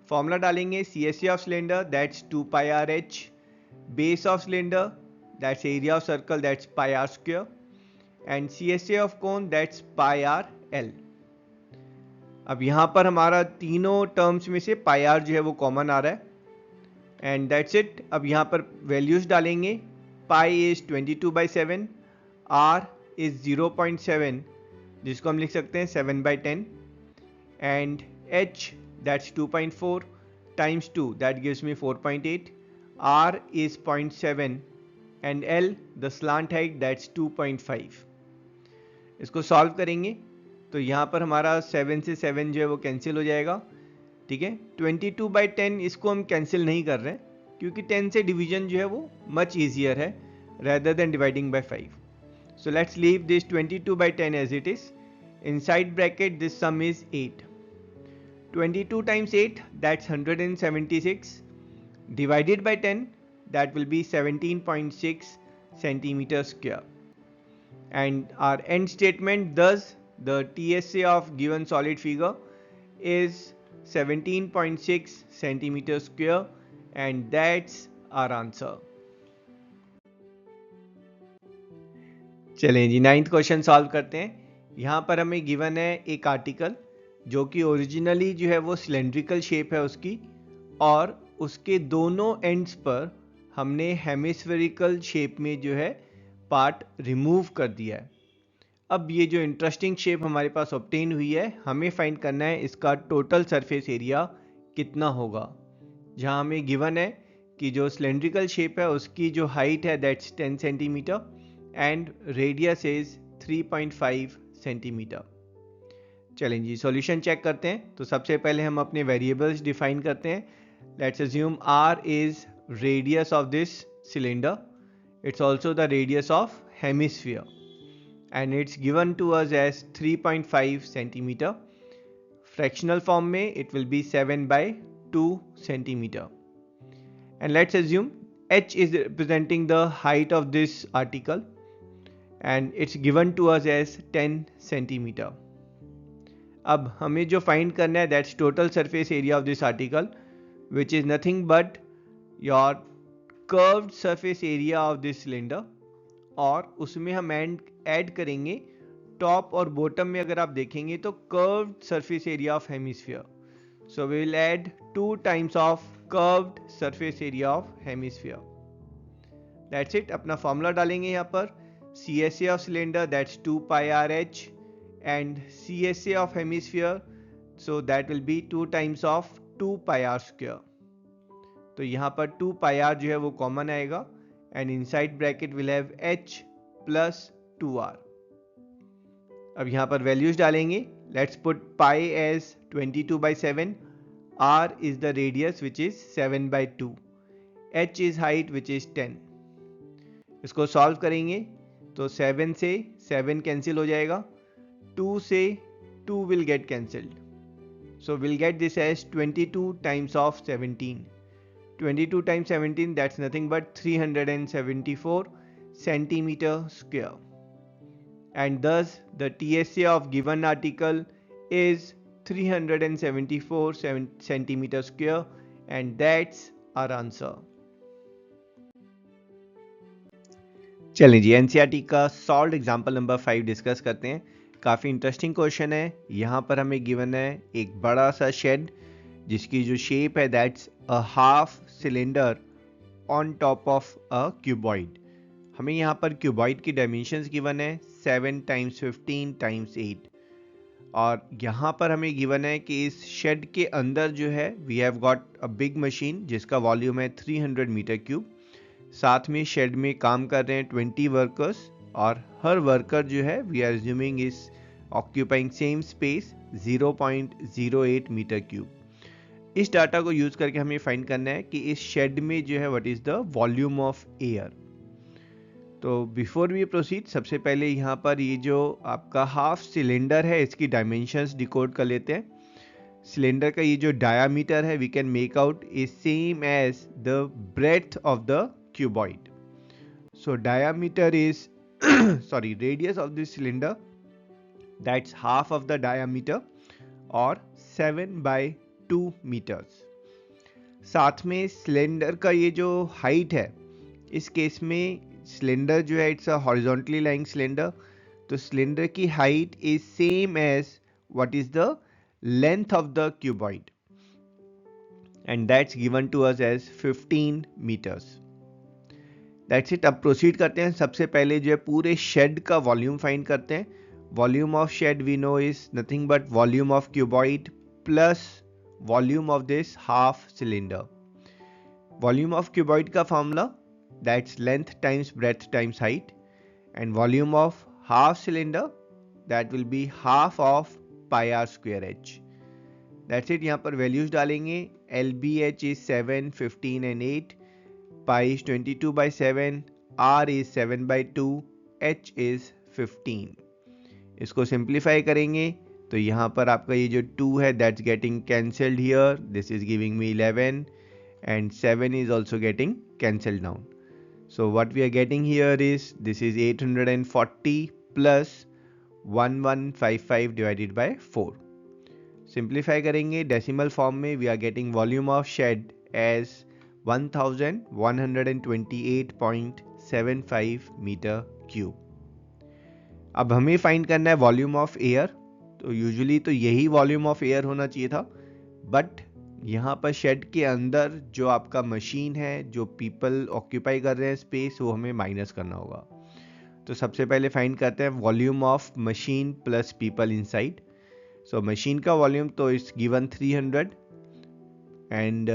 Formula डालेंगे, CSA of cylinder that's 2 pi are h, base of cylinder that's area of circle that's pi are square, and CSA of cone that's pi are l. अब यहां पर हमारा तीनों टर्म्स में से पाई आर जो है वो कॉमन आ रहा है, एंड दैट्स इट। अब यहाँ पर वैल्यूज डालेंगे, पाई इज 22/7, r इज 0.7 जिसको हम लिख सकते हैं 7/10, and h that's 2.4 times 2 that gives me 4.8, r is 0.7 and l the slant height that's 2.5. इसको सॉल्व करेंगे तो यहाँ पर हमारा 7 से 7 जो है वो कैंसिल हो जाएगा, ठीक है। 22/10 इसको हम कैंसिल नहीं कर रहे हैं क्योंकि 10 से डिवीजन जो है वो मच ईजियर है rather than dividing by 5. So let's leave this 22/10 as it is. Inside bracket this sum is 8. 22 times 8 that's 176 divided by 10 that will be 17.6 centimeter square. And our end statement, thus the TSA of given solid figure is 17.6 centimeter square and that's our answer. चलें जी 9th क्वेश्चन सॉल्व करते हैं। यहाँ पर हमें गिवन है एक आर्टिकल जो कि ओरिजिनली जो है वो सिलेंड्रिकल शेप है उसकी, और उसके दोनों एंड्स पर हमने हेमिस्फेरिकल शेप में जो है पार्ट रिमूव कर दिया है। अब ये जो इंटरेस्टिंग शेप हमारे पास ऑब्टेन हुई है, हमें फाइंड करना है इसका टोटल सरफेस एरिया कितना होगा। जहाँ हमें गिवन है कि जो सिलेंड्रिकल शेप है उसकी जो हाइट है that's 10 centimetre and radius is 3.5 centimetre. चलें जी सॉल्यूशन चेक करते हैं। तो सबसे पहले हम अपने वेरिएबल्स डिफाइन करते हैं। Let's assume r is radius of this cylinder, it's also the radius of hemisphere and it's given to us as 3.5 centimetre. Fractional form में it will be 7/2 centimetre. And let's assume h is representing the height of this article and it's given to us as 10 centimeter. अब हमें जो फाइंड करना है that's total surface area of this article which is nothing but your curved surface area of this cylinder, और उसमें हम ऐड करेंगे टॉप और बॉटम में अगर आप देखेंगे तो curved surface area of hemisphere. So we will add 2 times of curved surface area of hemisphere. That's it. अपना फॉर्मूला डालेंगे यहाँ पर CSA of cylinder that's 2 pi RH and CSA of hemisphere so that will be 2 times of 2 pi r square. तो यहाँ पर 2 pi r जो है वो कॉमन आएगा and inside bracket will have h plus 2r. अब यहाँ पर वैल्यूज डालेंगे। Let's put pi as 22/7, r is the radius which is 7/2, h is height which is 10. इसको सॉल्व करेंगे तो 7 से 7 कैंसिल हो जाएगा, 2 से 2 will get cancelled. So we'll get this as 22 times of 17. 22 times 17 that's nothing but 374 centimeter square. And thus the TSA of given article is 374 centimeter square and that's our answer. चलें जी एनसीईआरटी का सॉल्व्ड एग्जाम्पल नंबर 5 डिस्कस करते हैं। काफ़ी इंटरेस्टिंग क्वेश्चन है। यहाँ पर हमें गिवन है एक बड़ा सा शेड जिसकी जो शेप है that's a half cylinder on top of a cuboid. हमें यहाँ पर क्यूबॉइड की डायमेंशंस गिवन है 7 × 15 × 8, और यहाँ पर हमें गिवन है कि इस शेड के अंदर जो है we have got a big machine जिसका वॉल्यूम है 300 मीटर क्यूब। साथ में शेड में काम कर रहे हैं 20 वर्कर्स, और हर वर्कर जो है we are assuming is occupying same space 0.08 metre cube. इस डाटा को यूज करके हमें फाइंड करना है कि इस शेड में जो है what is the volume of air. तो बिफोर वी प्रोसीड सबसे पहले यहाँ पर ये जो आपका हाफ सिलेंडर है इसकी डायमेंशंस डिकोड कर लेते हैं। सिलेंडर का ये जो डायामीटर है we can make out is same as the breadth of the cuboid. So diameter is sorry radius of this cylinder that's half of the diameter or 7/2 meters. साथ में सिलेंडर का ये जो हाइट है इस केस में सिलेंडर जो है it's a horizontally lying cylinder, तो सिलेंडर की height is same as what is the length of the cuboid and that's given to us as 15 meters. That's it. अब प्रोसीड करते हैं। सबसे पहले जो है पूरे शेड का वॉल्यूम फाइंड करते हैं। Volume of shed we know is nothing but volume of cuboid plus volume of this half cylinder. Volume of cuboid का formula, that's length times breadth times height, and volume of half cylinder, that will be half of pi r square h. That's it. यहाँ पर values डालेंगे. LBH is 7, 15 and 8. Pi is 22 by 7. R is 7 by 2. H is 15. इसको simplify करेंगे तो यहाँ पर आपका ये जो 2 है that's getting cancelled here. This is giving me 11 and 7 is also getting cancelled down. So what we are getting here is this is 840 plus 1155 divided by 4. Simplify करेंगे decimal form में we are getting volume of shed as 1128.75 meter cube. अब हमें फाइंड करना है वॉल्यूम ऑफ एयर. तो यूजुअली तो यही वॉल्यूम ऑफ एयर होना चाहिए था, बट यहाँ पर शेड के अंदर जो आपका मशीन है, जो पीपल ऑक्यूपाई कर रहे हैं स्पेस, वो हमें माइनस करना होगा. तो सबसे पहले फाइंड करते हैं volume of machine plus people inside. So machine का वॉल्यूम तो इस गिवन 300 एंड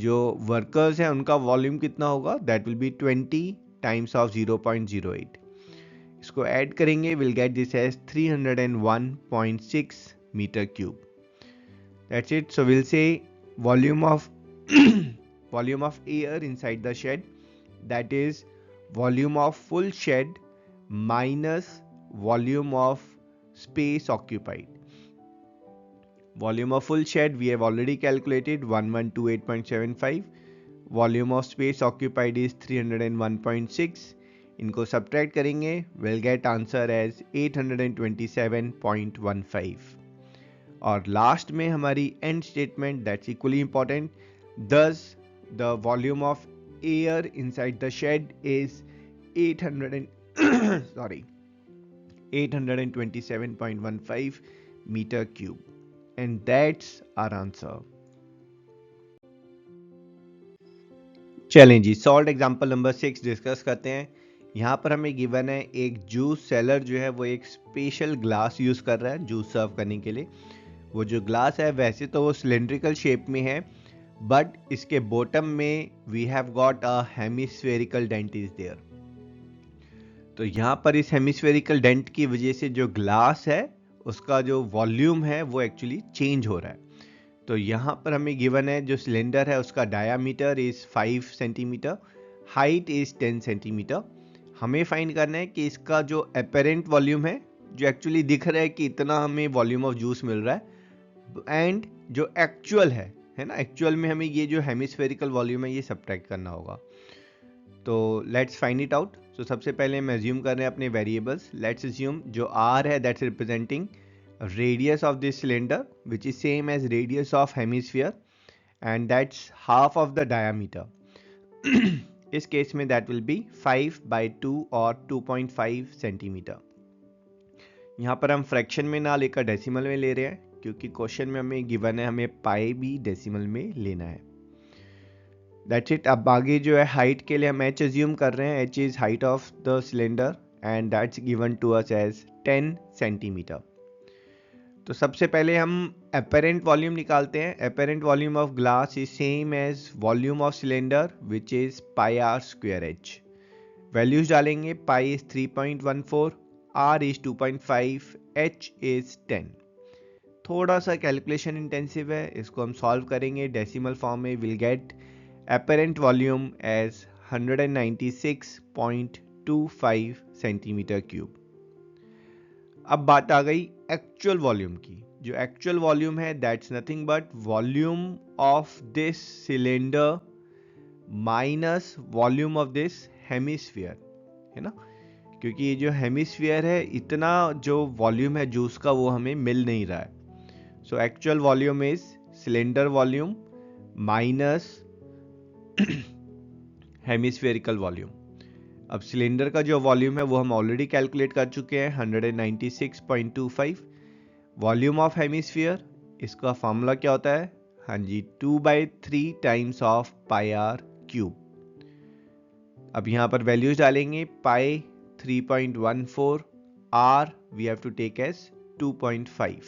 जो वर्कर्स हैं उनका वॉल्यूम कितना होगा, that will be 20 times of 0.08. इसको ऐड करेंगे, will get this as 301.6 metre cube. That's it. So will say volume of air inside the shed, that is volume of full shed minus volume of space occupied. Volume of full shed we have already calculated 1128.75. Volume of space occupied is 301.6. इनको subtract करेंगे, we'll get answer as 827.15. और last में हमारी end statement that's equally important. Thus the volume of air inside the shed is 827.15 meter cube, and that's our answer. चलें जी, सॉल्व एग्जांपल नंबर 6 डिस्कस करते हैं. यहाँ पर हमें गिवन है एक जूस सेलर जो है वो एक स्पेशल ग्लास यूज कर रहा है जूस सर्व करने के लिए. वो जो ग्लास है वैसे तो वो सिलेंड्रिकल शेप में है, बट इसके बॉटम में we have got a hemispherical dent is there. तो यहाँ पर इस हेमिस्फेरिकल डेंट की वजह से जो ग्लास है उसका जो वॉल्यूम है वो एक्चुअली चेंज हो रहा है. तो यहाँ पर हमें गिवन है जो सिलेंडर है उसका diameter is 5 centimetre, height is 10 centimetre. हमें फाइंड करना है कि इसका जो अपेरेंट वॉल्यूम है, जो एक्चुअली दिख रहा है कि इतना हमें वॉल्यूम ऑफ जूस मिल रहा है, एंड जो एक्चुअल है ना, एक्चुअल में हमें ये जो हेमिस्फेरिकल वॉल्यूम है ये सब्ट्रैक्ट करना होगा. तो लेट्स फाइंड इट आउट. तो सबसे पहले हम एज्यूम कर रहे हैं अपने वेरिएबल्स. लेट्स एज्यूम जो r है that's representing radius of this cylinder which is same as radius of hemisphere, and that's half of the diameter. इस केस में दैट विल बी 5/2 और 2.5 सेंटीमीटर. यहाँ पर हम फ्रैक्शन में ना लेकर डेसिमल में ले रहे हैं, क्योंकि क्वेश्चन में हमें गिवन है हमें पाई भी डेसिमल में लेना है. That's it. अब आगे जो है हाइट के लिए हम h एज्यूम कर रहे हैं. h is height of the cylinder and that's given to us as 10 centimetre. तो सबसे पहले हम अपेरेंट वॉल्यूम निकालते हैं. Apparent volume of glass is same as volume of cylinder which is pi are square H. Values डालेंगे. Pi is 3.14, r is 2.5, h is 10. थोड़ा सा कैलकुलेशन इंटेंसिव है, इसको हम सॉल्व करेंगे डेसिमल फॉर्म में. Will get apparent volume as 196.25 centimetre cube. अब बात आ गई एक्चुअल वॉल्यूम की. जो एक्चुअल वॉल्यूम है that's nothing but volume of this cylinder minus volume of this hemisphere, है ना. क्योंकि ये जो हेमिस्फीयर है, इतना जो वॉल्यूम है जूस का वो हमें मिल नहीं रहा है. So actual volume is cylinder volume minus hemispherical volume. अब सिलेंडर का जो वॉल्यूम है वो हम ऑलरेडी कैलकुलेट कर चुके हैं 196.25. वॉल्यूम ऑफ हेमिस्फीयर, इसका फॉर्मूला क्या होता है, हाँ जी 2/3 times of pi are cube. अब यहाँ पर वैल्यूज डालेंगे. Pi 3.14, r we have to take as 2.5.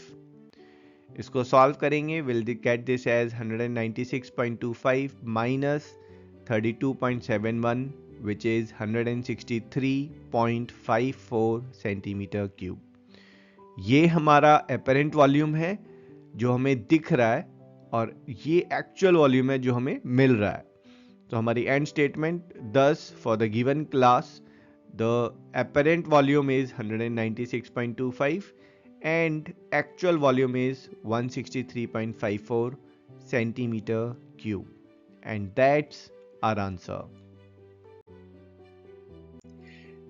इसको सॉल्व करेंगे, will get this as 196.25 minus 32.71 which is 163.54 centimetre cube. ये हमारा एपरेंट वॉल्यूम है जो हमें दिख रहा है, और ये एक्चुअल वॉल्यूम है जो हमें मिल रहा है। तो हमारी end statement, thus for the given class the apparent volume is 196.25 and actual volume is 163.54 centimeter cube, and that's our answer.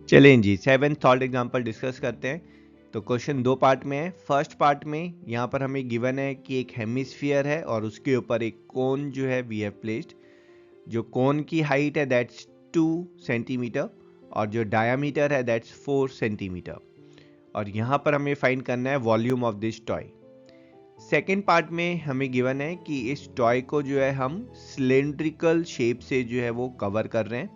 चलें जी, 7th सॉल्व एग्जांपल डिस्कस करते हैं। तो क्वेश्चन दो पार्ट में है। फर्स्ट पार्ट में यहाँ पर हमें गिवन है कि एक हेमिस्फीयर है और उसके ऊपर एक कोन जो है वी हैव प्लेस्ड। जो कोन की हाइट है दैट्स 2 सेंटीमीटर और जो डायामीटर है दैट्स 4 सेंटीमीटर, और यहाँ पर हमें फाइंड करना है volume of this toy. Second part में हमें गिवन है कि इस टॉय को जो है हम सिलेंड्रिकल शेप से जो है वो कवर कर रहे हैं,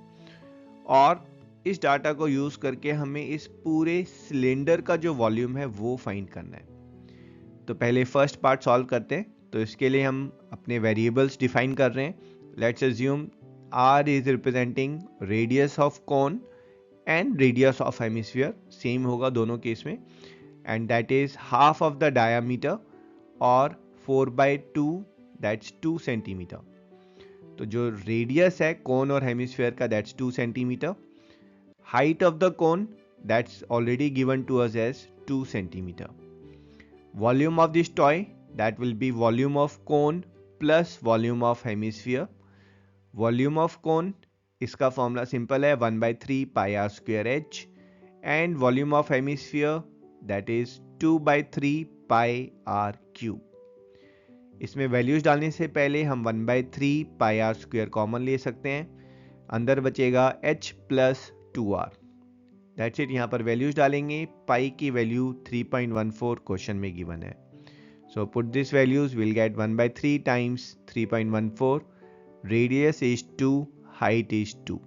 और इस डाटा को यूज करके हमें इस पूरे सिलेंडर का जो वॉल्यूम है वो फाइंड करना है। तो पहले फर्स्ट पार्ट सॉल्व करते हैं। तो इसके लिए हम अपने वेरिएबल्स डिफाइन कर रहे हैं। Let's assume r is representing radius of cone and radius of hemisphere, same होगा दोनों केस में, and that is half of the diameter और 4/2 दैट्स 2 सेंटीमीटर। तो जो रेडियस है कोन और हेमिस्फीयर का that's 2 centimetre, height of the cone that's already given to us as 2 centimeter. Volume of this toy, that will be volume of cone plus volume of hemisphere. Volume of cone, इसका फॉर्मूला सिंपल है 1/3 pi r square h, and volume of hemisphere that is 2/3 pi r cube. इसमें वैल्यूज डालने से पहले हम 1/3 pi r square कॉमन ले सकते हैं, अंदर बचेगा h plus 2r। That's it. यहाँ पर वैल्यूज डालेंगे। पाई की वैल्यू 3.14 क्वेश्चन में गिवन है। So put this values, will get 1/3 times 3.14, radius is 2, height is 2।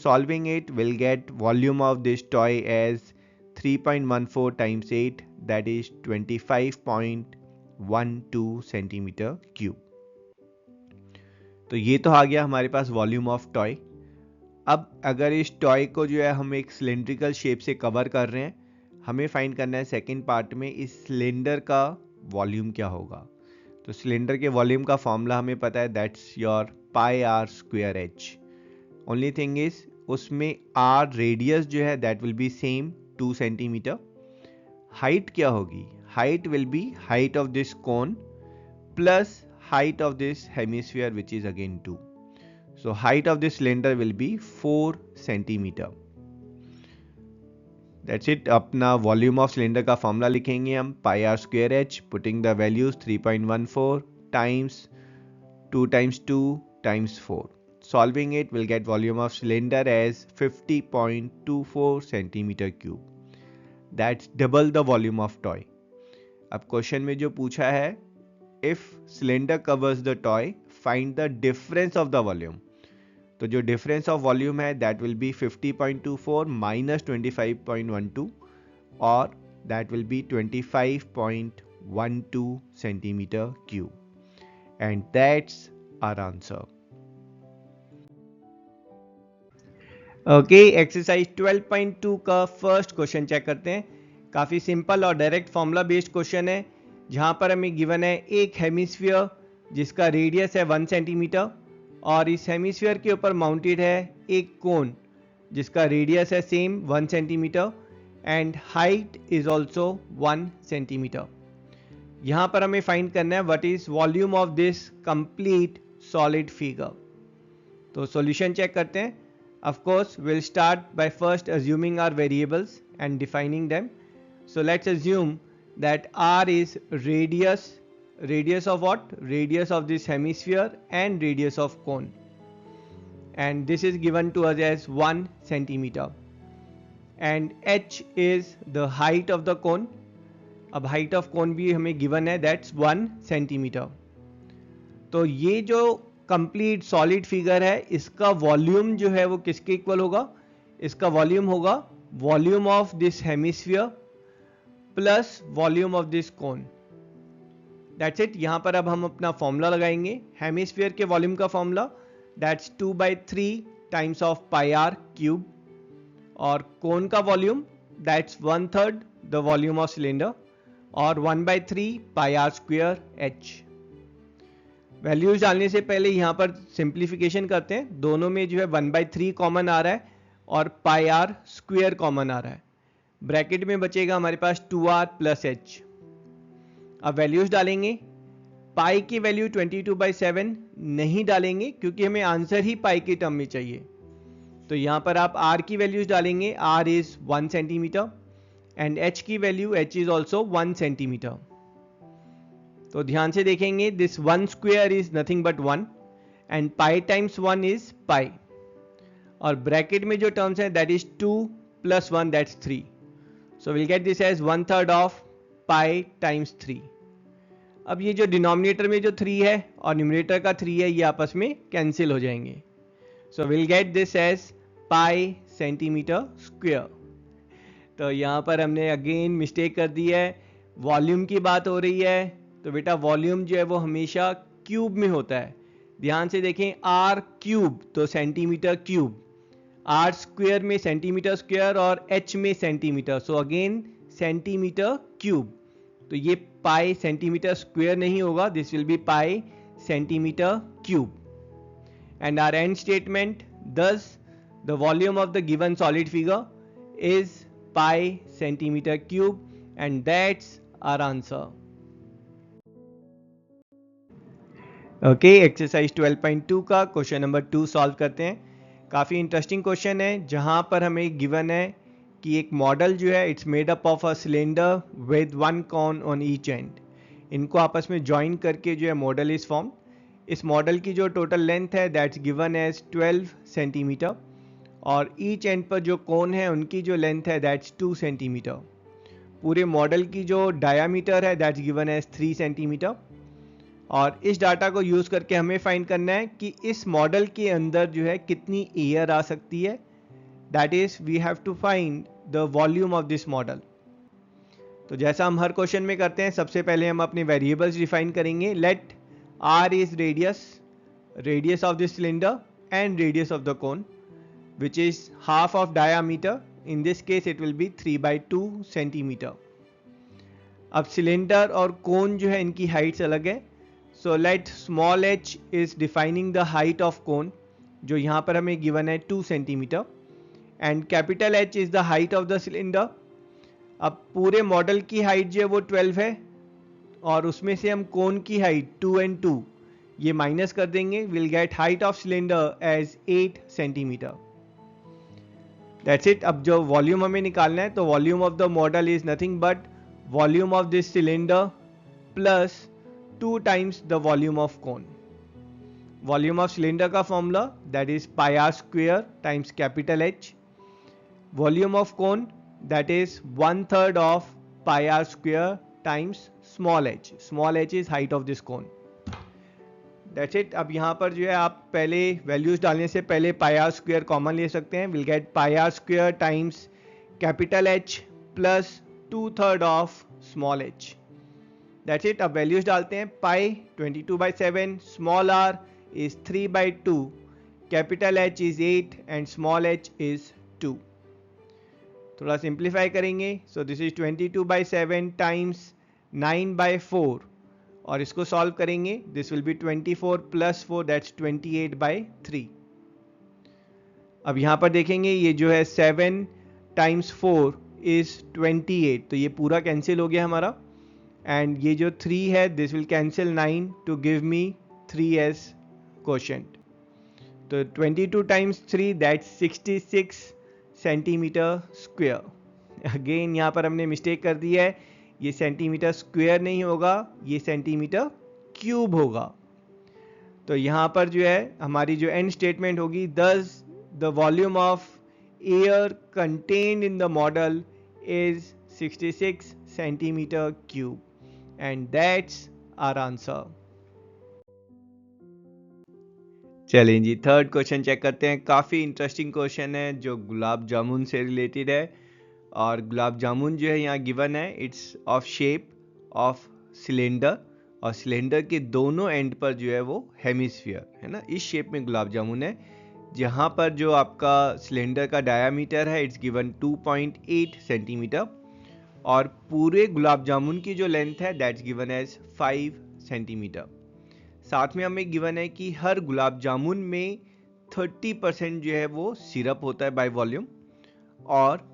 Solving it, will get volume of this toy as 3.14 times 8, that is 25.12 centimetre cube. तो ये तो आ गया हमारे पास वॉल्यूम ऑफ टॉय। अब अगर इस टॉय को जो है हम एक सिलेंड्रिकल शेप से कवर कर रहे हैं, हमें फाइंड करना है सेकंड पार्ट में इस सिलेंडर का वॉल्यूम क्या होगा। तो सिलेंडर के वॉल्यूम का फॉर्मूला हमें पता है, that's your pi are square h. Only thing is उसमें आर रेडियस जो है that will be same 2 centimetre. Height क्या होगी? Height will be height of this cone plus height of this hemisphere which is again 2. So height of this cylinder will be 4 centimeter. That's it. अपना volume of cylinder का फॉर्मूला लिखेंगे हम, pi r square h, putting the values 3.14 times 2 times 2 times 4. Solving it, we'll get volume of cylinder as 50.24 centimeter cube. That's double the volume of toy. अब क्वेश्चन में जो पूछा है, if cylinder covers the toy, find the difference of the volume. तो जो डिफरेंस ऑफ वॉल्यूम है दैट विल बी 50.24 माइनस 25.12, और that will be 25.12 centimetre cube, and that's our answer. Okay, exercise 12.2 का फर्स्ट क्वेश्चन चेक करते हैं। काफ़ी सिंपल और डायरेक्ट फॉर्मूला बेस्ड क्वेश्चन है, जहां पर हमें गिवन है एक हेमिस्फीयर जिसका रेडियस है 1 सेंटीमीटर, और इस हेमिस्फीयर के ऊपर माउंटेड है एक कोन जिसका रेडियस है same 1 centimetre and height is also 1 centimetre. यहाँ पर हमें फाइंड करना है what is volume of this complete solid figure. तो सॉल्यूशन चेक करते हैं। Of course will start by first assuming our variables and defining them. So let's assume that r is radius of what? Radius of this hemisphere and radius of cone, and this is given to us as 1 centimeter, and h is the height of the cone. अब height of cone भी हमें given है, that's 1 centimeter. तो ये जो complete solid figure है इसका volume जो है वो किसके इक्वल होगा? इसका volume होगा volume of this hemisphere plus volume of this cone. That's it. यहाँ पर अब हम अपना फॉर्मूला लगाएंगे। हेमिस्फीयर के वॉल्यूम का formula that's 2/3 times of pi are cube, और कोन का volume that's 1/3 the volume of cylinder, और 1/3 pi are square H. Values डालने से पहले यहाँ पर सिंप्लीफिकेशन करते हैं। दोनों में जो है 1/3 कॉमन आ रहा है और पाई आर स्क्वायर कॉमन आ रहा है। ब्रैकेट में बचेगा हमारे पास 2r प्लस एच। अब वैल्यूज डालेंगे। पाई की वैल्यू 22/7 नहीं डालेंगे क्योंकि हमें आंसर ही पाई के टर्म में चाहिए। तो यहां पर आप r की वैल्यूज डालेंगे। r is 1 centimetre and h की value h is also 1 centimetre. तो ध्यान से देखेंगे, this 1 square is nothing but 1 and pi times 1 is pi, और ब्रैकेट में जो टर्म्स है that is 2 plus 1 that's 3। So will get this as 1/3 of pi times 3। अब ये जो डिनोमिनेटर में जो 3 है और न्यूमरेटर का 3 है, ये आपस में कैंसिल हो जाएंगे। So will get this as pi centimetre square. तो यहाँ पर हमने अगेन मिस्टेक कर दी है। वॉल्यूम की बात हो रही है तो बेटा वॉल्यूम जो है वो हमेशा क्यूब में होता है। ध्यान से देखें, आर क्यूब तो सेंटीमीटर क्यूब, आर स्क्वायर में सेंटीमीटर स्क्वायर और एच में centimetre, so again centimetre cube. तो ये पाई सेंटीमीटर स्क्वायर नहीं होगा, this will B pi centimetre cube. And our end statement, thus the volume of the given solid figure is pi centimeter cube, and that's our answer. Okay, exercise 12.2 का क्वेश्चन नंबर 2 सॉल्व करते हैं। काफ़ी इंटरेस्टिंग क्वेश्चन है जहां पर हमें गिवन है कि एक मॉडल जो है it's made up of a cylinder with 1 cone on each end. इनको आपस में ज्वाइन करके जो है मॉडल इज फॉर्म। इस मॉडल की जो टोटल लेंथ है दैट्स गिवन एज 12 सेंटीमीटर, और ईच एंड पर जो कोन है उनकी जो लेंथ है दैट्स 2 सेंटीमीटर। पूरे मॉडल की जो डायामीटर है दैट्स गिवन एज 3 सेंटीमीटर। और इस डाटा को यूज़ करके हमें फाइंड करना है कि इस मॉडल के अंदर जो है कितनी एयर आ सकती है। That is we have to find the volume of this model. तो जैसा हम हर क्वेश्चन में करते हैं, सबसे पहले हम अपने वेरिएबल्स डिफाइन करेंगे। Let r is radius of this cylinder and radius of the cone, which is half of diameter. In this case it will be 3/2 centimeter. अब सिलेंडर और कोन जो है इनकी हाइट्स अलग है। So let small h is defining the height of cone, जो यहाँ पर हमें गिवन है 2 centimetre, and capital H is the height of the cylinder. अब पूरे मॉडल की हाइट जो है वो 12 है, और उसमें से हम कोन की हाइट 2 and 2 ये माइनस कर देंगे। Will get height of cylinder as 8 centimetre. That's it. अब जो वॉल्यूम हमें निकालना है, तो volume of the model is nothing but volume of this cylinder plus 2 times the volume of cone. Volume of cylinder का formula that is pi are square times capital H. Volume of cone that is 1/3 of pi are square times small h. Small h is height of this cone. That's it. अब यहाँ पर जो है आप पहले वैल्यूज डालने से पहले पाई आर स्क्वायर कॉमन ले सकते हैं। Will get pi are square times capital H plus 2/3 of small h। That's it. अब वैल्यूज डालते हैं। Pi 22/7, small r is 3/2, capital H is 8 and small h is 2। थोड़ा सिंप्लीफाई करेंगे। सो दिस इज 22/7 टाइम्स 9/4, और इसको सॉल्व करेंगे। This will B 24 plus 4 that's 28/3। अब यहाँ पर देखेंगे ये जो है 7 टाइम्स 4 इज 28, तो ये पूरा कैंसिल हो गया हमारा। एंड ये जो 3 है this will cancel 9 to give me 3 as quotient. तो 22 times 3 that's 66 centimetre square. Again यहाँ पर हमने मिस्टेक कर दी है, ये सेंटीमीटर स्क्वायर नहीं होगा, ये सेंटीमीटर क्यूब होगा। तो यहाँ पर जो है हमारी जो एंड स्टेटमेंट होगी, thus the volume of air contained in the model is 66 centimeter cube, and that's our answer. चलें जी, थर्ड क्वेश्चन चेक करते हैं। काफ़ी इंटरेस्टिंग क्वेश्चन है जो गुलाब जामुन से रिलेटेड है, और गुलाब जामुन जो है यहाँ गिवन है, it's of shape of cylinder और सिलेंडर के दोनों एंड पर जो है वो हेमिस्फीयर है ना, इस शेप में गुलाब जामुन है, जहाँ पर जो आपका सिलेंडर का डायामीटर है इट्स गिवन 2.8 सेंटीमीटर और पूरे गुलाब जामुन की जो लेंथ है दैट्स गिवन एज 5 सेंटीमीटर। साथ में हमें गिवन है कि हर गुलाब जामुन में 30% जो है वो सिरप होता है बाय वॉल्यूम, और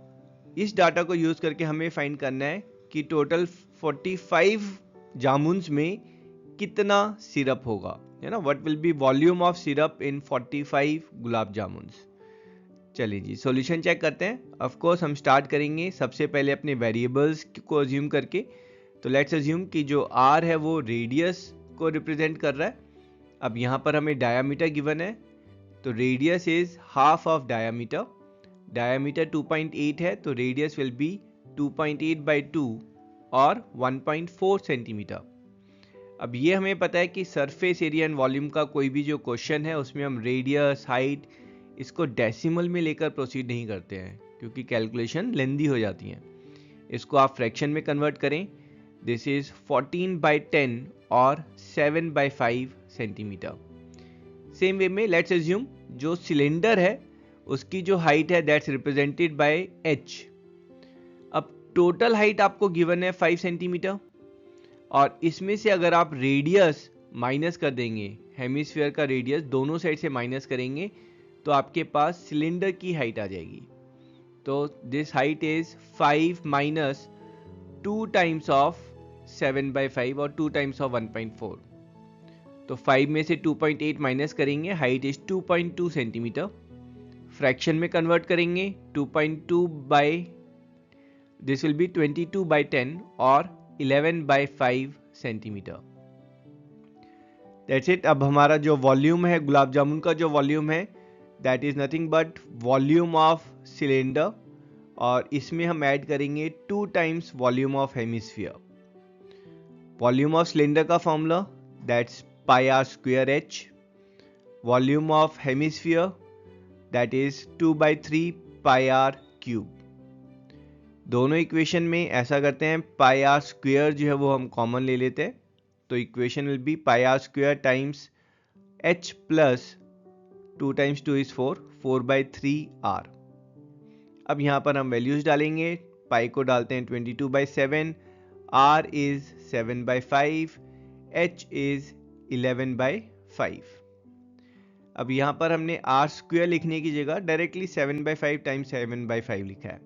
इस डाटा को यूज़ करके हमें फाइंड करना है कि टोटल 45 जामुन्स में कितना सिरप होगा, है ना, what will be volume of syrup इन 45 गुलाब जामुन्स। चलिए जी सॉल्यूशन चेक करते हैं। ऑफ कोर्स हम स्टार्ट करेंगे सबसे पहले अपने वेरिएबल्स को अज्यूम करके। तो लेट्स अज्यूम कि जो r है वो रेडियस को रिप्रेजेंट कर रहा है। अब यहाँ पर हमें डायामीटर गिवन है, तो radius is half of diameter. Diameter 2.8 है तो रेडियस विल बी 2.8/2 और 1.4 सेंटीमीटर। अब ये हमें पता है कि सरफेस एरिया एंड वॉल्यूम का कोई भी जो क्वेश्चन है उसमें हम रेडियस, हाइट इसको डेसिमल में लेकर प्रोसीड नहीं करते हैं क्योंकि कैलकुलेशन लेंदी हो जाती हैं। इसको आप फ्रैक्शन में कन्वर्ट करें। दिस इज 14/10 और 7/5 सेंटीमीटर। सेम वे में लेट्स अज्यूम जो सिलेंडर है उसकी जो हाइट है दैट्स रिप्रेजेंटेड बाय h। अब टोटल हाइट आपको गिवन है 5 सेंटीमीटर और इसमें से अगर आप रेडियस माइनस कर देंगे, हेमिस्फीयर का रेडियस दोनों साइड से माइनस करेंगे तो आपके पास सिलेंडर की हाइट आ जाएगी। तो this height is 5 minus 2 times of 7/5 और 2 टाइम्स ऑफ 1.4। तो 5 में से 2.8 माइनस करेंगे, हाइट इज 2.2 सेंटीमीटर। फ्रैक्शन में कन्वर्ट करेंगे 2.2 बाय दिस विल बी 22/10 और 11/5 सेंटीमीटर। That's it. अब हमारा जो वॉल्यूम है गुलाब जामुन का जो वॉल्यूम है that is nothing but volume of cylinder, और इसमें हम ऐड करेंगे 2 times volume of hemisphere. Volume of cylinder का formula that's πr²h। Volume of hemisphere that is 2/3 πr³। दोनों इक्वेशन में ऐसा करते हैं, πr² जो है वो हम कॉमन ले लेते हैं, तो equation will be πr² times h plus 2 times 2 is 4, 4/3r। अब यहाँ पर हम वैल्यूज डालेंगे। पाई को डालते हैं 22/7, r इज 7/5, h इज 11/5। अब यहाँ पर हमने r² लिखने की जगह डायरेक्टली 7/5 टाइम्स 7/5 लिखा है,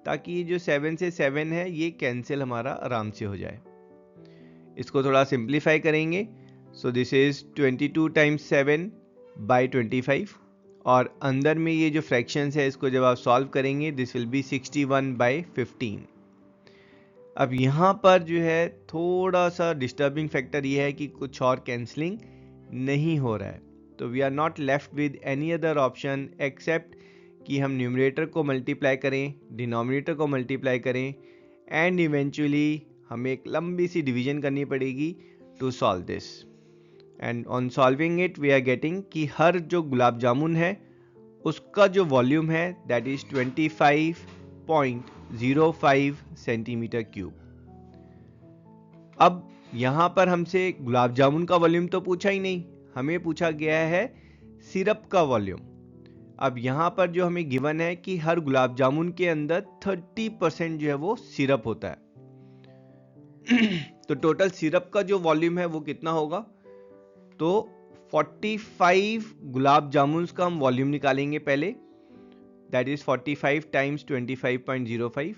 ताकि ये जो 7 से 7 है ये कैंसिल हमारा आराम से हो जाए। इसको थोड़ा सिंप्लीफाई करेंगे, सो दिस इज 22 टाइम्स 7/25, और अंदर में ये जो फ्रैक्शंस है इसको जब आप सॉल्व करेंगे दिस विल बी 61/15। अब यहाँ पर जो है थोड़ा सा डिस्टर्बिंग फैक्टर ये है कि कुछ और कैंसलिंग नहीं हो रहा है, तो we are not left with any other option except कि हम न्यूमरेटर को मल्टीप्लाई करें, डिनोमिनेटर को मल्टीप्लाई करें, एंड इवेंचुअली हमें एक लंबी सी डिवीजन करनी पड़ेगी to solve this. And on solving it we are getting कि हर जो गुलाब जामुन है उसका जो वॉल्यूम है दैट इज 25.05 सेंटीमीटर क्यूब। अब यहाँ पर हमसे गुलाब जामुन का वॉल्यूम तो पूछा ही नहीं, हमें पूछा गया है सिरप का वॉल्यूम। अब यहाँ पर जो हमें गिवन है कि हर गुलाब जामुन के अंदर 30% जो है वो सिरप होता है। तो टोटल सिरप का जो वॉल्यूम है वो कितना होगा, तो 45 गुलाब जामुन का हम वॉल्यूम निकालेंगे पहले, दैट इज 45 टाइम्स 25.05,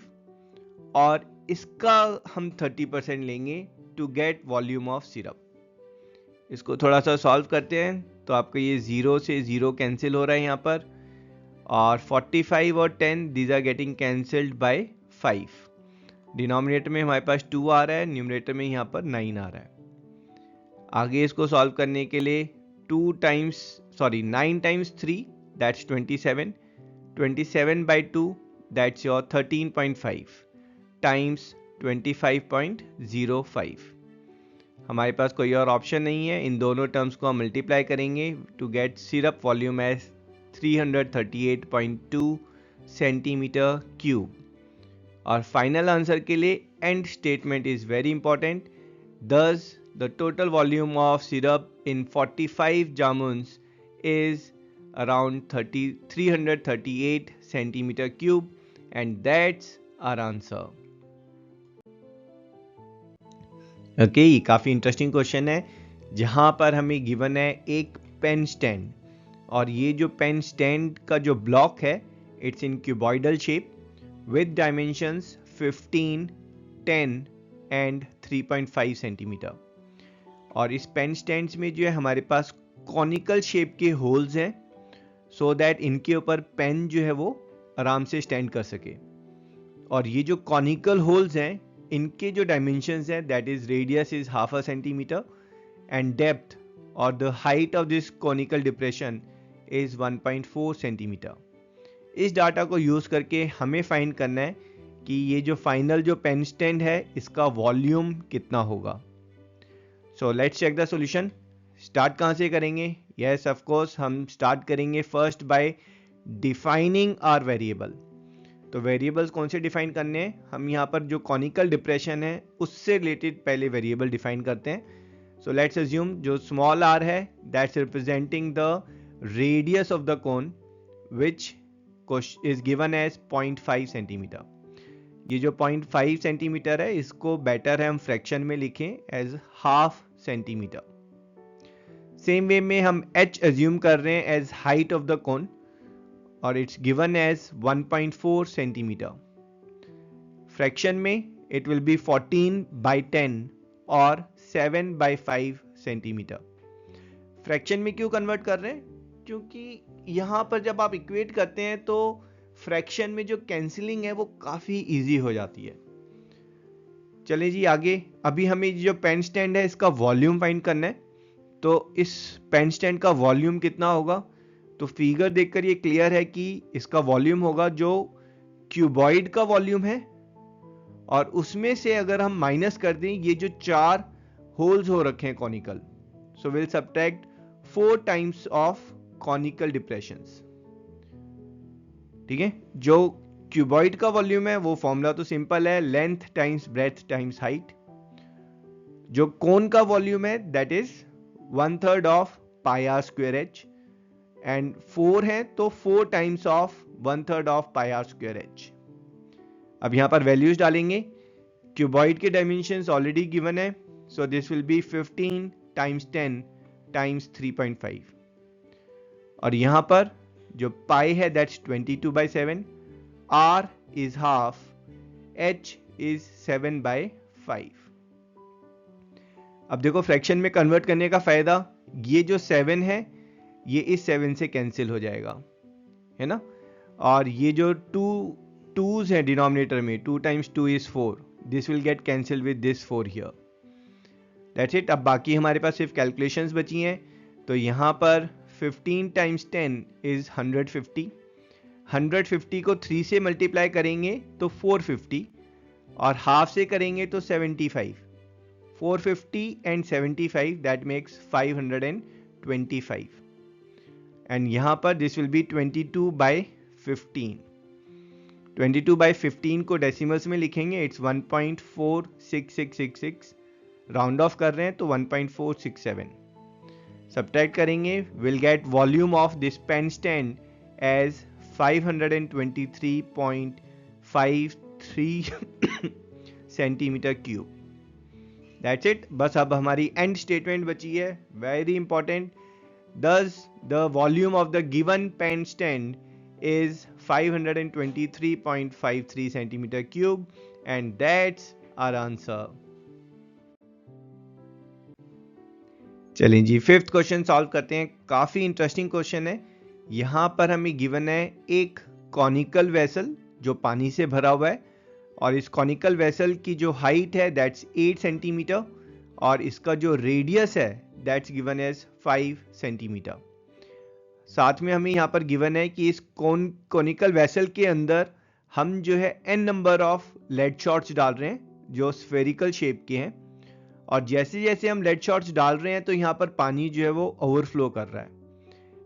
और इसका हम 30% लेंगे to get volume of syrup. इसको थोड़ा सा सॉल्व करते हैं, तो आपका ये 0 से 0 कैंसिल हो रहा है यहाँ पर, और 45 और 10 these are getting cancelled by 5। Denominator में हमारे पास 2 आ रहा है, न्यूमरेटर में यहाँ पर 9 आ रहा है। आगे इसको सॉल्व करने के लिए 9 times 3 that's 27, 27/2 that's your 13.5 times 25.05। हमारे पास कोई और ऑप्शन नहीं है, इन दोनों टर्म्स को हम मल्टीप्लाई करेंगे to get syrup volume as 338.2 centimetre cube. और फाइनल आंसर के लिए end statement is very important, thus the total volume of syrup in 45 jamuns is around 338 centimeter cube, and that's our answer. Okay, ये काफ़ी इंटरेस्टिंग क्वेश्चन है जहाँ पर हमें गिवन है एक पेन स्टैंड, और ये जो पेन स्टैंड का जो ब्लॉक है it's in cuboidal shape with dimensions 15, 10 and 3.5 centimetre. और इस पेन स्टैंड्स में जो है हमारे पास कॉनिकल शेप के होल्स हैं सो दैट इनके ऊपर पेन जो है वो आराम से स्टैंड कर सके। और ये जो कॉनिकल होल्स हैं इनके जो डायमेंशंस हैं that is radius is 0.5 centimetre and depth और the height of this conical depression is 1.4 centimetre. इस डाटा को यूज करके हमें फाइंड करना है कि ये जो फाइनल जो पेन स्टैंड है इसका वॉल्यूम कितना होगा। So let's check the solution. Start कहाँ से करेंगे? यस ऑफ कोर्स हम स्टार्ट करेंगे first by defining our variable. तो वेरिएबल्स कौन से डिफाइन करने हैं? हम यहाँ पर जो कॉनिकल डिप्रेशन है उससे रिलेटेड पहले वेरिएबल डिफाइन करते हैं। सो लेट्स अज्यूम जो स्मॉल आर है that's representing the radius of the cone which is given as 0.5 centimetre. ये जो 0.5 सेंटीमीटर है इसको बेटर है हम फ्रैक्शन में लिखें एज 0.5 सेंटीमीटर। सेम वे में हम h अज्यूम कर रहे हैं as height of the cone और it's given as 1.4 centimetre. Fraction में इट विल बी 14/10 और 7/5 सेंटीमीटर। फ्रैक्शन में क्यों कन्वर्ट कर रहे हैं? क्योंकि यहां पर जब आप इक्वेट करते हैं तो फ्रैक्शन में जो कैंसिलिंग है वो काफी इजी हो जाती है। चलें जी आगे। अभी हमें जो पेन स्टैंड है इसका वॉल्यूम फाइंड करना है। तो इस पेन स्टैंड का वॉल्यूम कितना होगा? तो फिगर देखकर ये क्लियर है कि इसका वॉल्यूम होगा जो क्यूबॉइड का वॉल्यूम है और उसमें से अगर हम माइनस कर दें ये जो 4 होल्स हो रखे हैं conical, so will subtract 4 times of conical depressions. ठीक है, जो क्यूबॉइड का वॉल्यूम है वो फॉर्मूला तो सिंपल है, length times breadth times height. जो कोन का वॉल्यूम है that is 1/3 of pi are square h and 4 है तो 4 times of 1/3 of pi are square h. अब यहां पर वैल्यूज डालेंगे। क्यूबॉइड के डायमेंशंस ऑलरेडी गिवन है, so this will be 15 times 10 times 3.5 और यहां पर जो पाई है that's 22/7, r is half, h is 7/5। अब देखो फ्रैक्शन में कन्वर्ट करने का फायदा, ये जो 7 है ये इस 7 से कैंसिल हो जाएगा, है ना। और ये जो 2's है डिनोमिनेटर में, 2 times 2 is 4, this will get cancel with this 4 here. That's it. अब बाकी हमारे पास सिर्फ कैलकुलेशंस बची हैं। तो यहां पर 15 times 10 is 150। 150 को 3 से मल्टीप्लाई करेंगे तो 450 और हाफ से करेंगे तो 75। 450 and 75 that makes 525 and यहाँ पर this will be 22/15। 22/15 को डेसिमल्स में लिखेंगे, इट्स 1.46666, राउंड ऑफ कर रहे हैं तो 1.467। सब्ट्रैक्ट करेंगे, will get volume of this pen stand as 523.53 centimetre cube. That's it. बस अब हमारी एंड स्टेटमेंट बची है, very important. Thus the volume of the given pen stand is 523.53 centimeter cube and that's our answer. चलें जी, 5th क्वेश्चन सॉल्व करते हैं। काफी इंटरेस्टिंग क्वेश्चन है। यहां पर हमें गिवन है एक कॉनिकल वेसल जो पानी से भरा हुआ है और इस कॉनिकल वेसल की जो हाइट है दैट्स 8 सेंटीमीटर और इसका जो रेडियस है दैट्स गिवन एज 5 सेंटीमीटर। साथ में हमें यहाँ पर गिवन है कि इस कॉनिकल वेसल के अंदर हम जो है n number of lead shots डाल रहे हैं जो स्फेरिकल शेप के हैं और जैसे जैसे हम लेड शॉट्स डाल रहे हैं तो यहाँ पर पानी जो है वो ओवरफ्लो कर रहा है।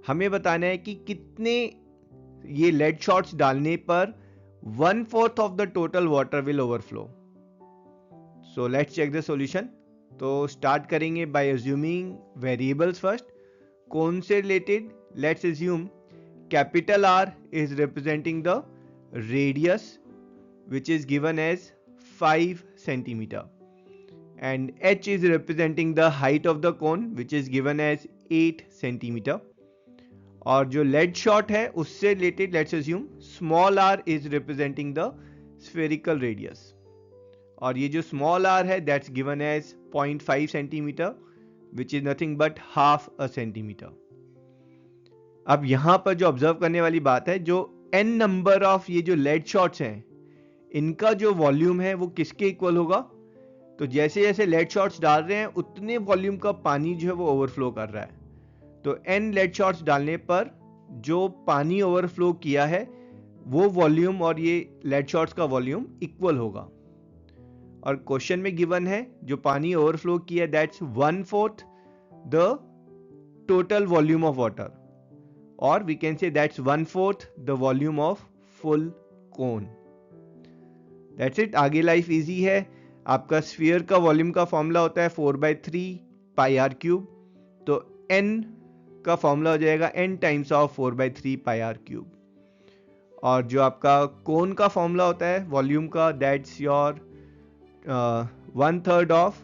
हमें बताना है कि कितने ये लेड शॉट्स डालने पर 1/4 of the total water will overflow. So let's check the solution. तो स्टार्ट करेंगे बाय अज्यूमिंग वेरिएबल्स फर्स्ट। कौन से related? Let's assume capital R is representing the radius which is given as 5 centimeter, and h is representing the height of the cone which is given as 8 centimeter. और जो lead shot है उससे related let's assume small r is representing the spherical radius, और ये जो small r है that's given as 0.5 centimeter which is nothing but half a centimeter. अब यहां पर जो ऑब्जर्व करने वाली बात है, जो n नंबर ऑफ ये जो lead shots हैं इनका जो वॉल्यूम है वो किसके इक्वल होगा? तो जैसे जैसे लेड शॉट्स डाल रहे हैं उतने वॉल्यूम का पानी जो है वो ओवरफ्लो कर रहा है। तो n लेड शॉट्स डालने पर जो पानी ओवरफ्लो किया है वो वॉल्यूम और ये लेड शॉट्स का वॉल्यूम इक्वल होगा। और क्वेश्चन में गिवन है जो पानी ओवरफ्लो किया that's 1/4 the total volume of water, और we can say that's 1/4 the volume of full cone. That's it. आगे लाइफ इजी है। आपका स्फीयर का वॉल्यूम का फॉर्मूला होता है 4/3 पाई आर क्यूब, तो n का फॉर्मूला हो जाएगा n times of 4/3 pi are cube. और जो आपका कोन का फॉर्मूला होता है वॉल्यूम का that's your 1/3 of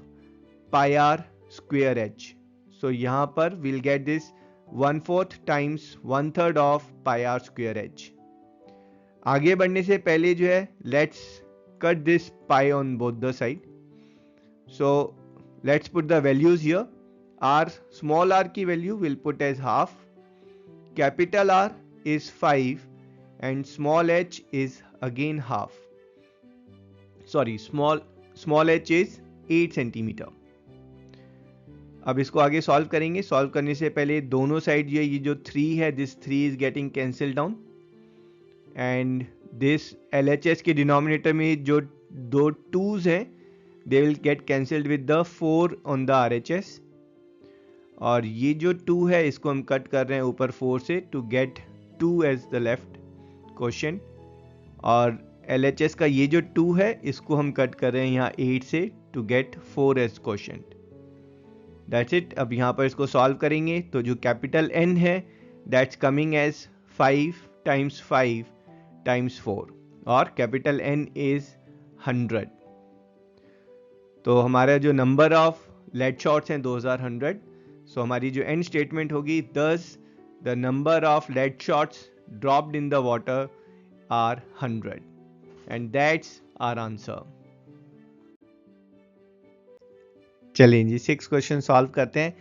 pi are square h. So यहाँ पर will get this 1/4 times 1/3 of pi are square h. आगे बढ़ने से पहले जो है let's cut this pi on both the side. So let's put the values here. R, small r की value we'll put as half, capital R is 5 and small h is again half. Sorry, small h is 8 centimeter. अब इसको आगे सॉल्व करेंगे। सॉल्व करने से पहले दोनों साइड ये जो 3 है this 3 is getting cancelled down, and this LHS के डिनोमिनेटर में जो दो 2's हैं they will get cancelled with the 4 on the RHS, और ये जो 2 है इसको हम कट कर रहे हैं ऊपर 4 से to get 2 as the left question, और LHS का ये जो 2 है इसको हम कट कर रहे हैं यहाँ 8 से to get 4 as question. That's it. अब यहाँ पर इसको सॉल्व करेंगे तो जो कैपिटल N है that's coming as 5 times 5 times 4, और कैपिटल N इज 100। तो हमारा जो नंबर ऑफ लेड शॉट्स हैं 2100। सो हमारी जो एंड स्टेटमेंट होगी thus the number of lead shots dropped in the water are 100, and that's our answer. चलिए जी 6 क्वेश्चन सॉल्व करते हैं।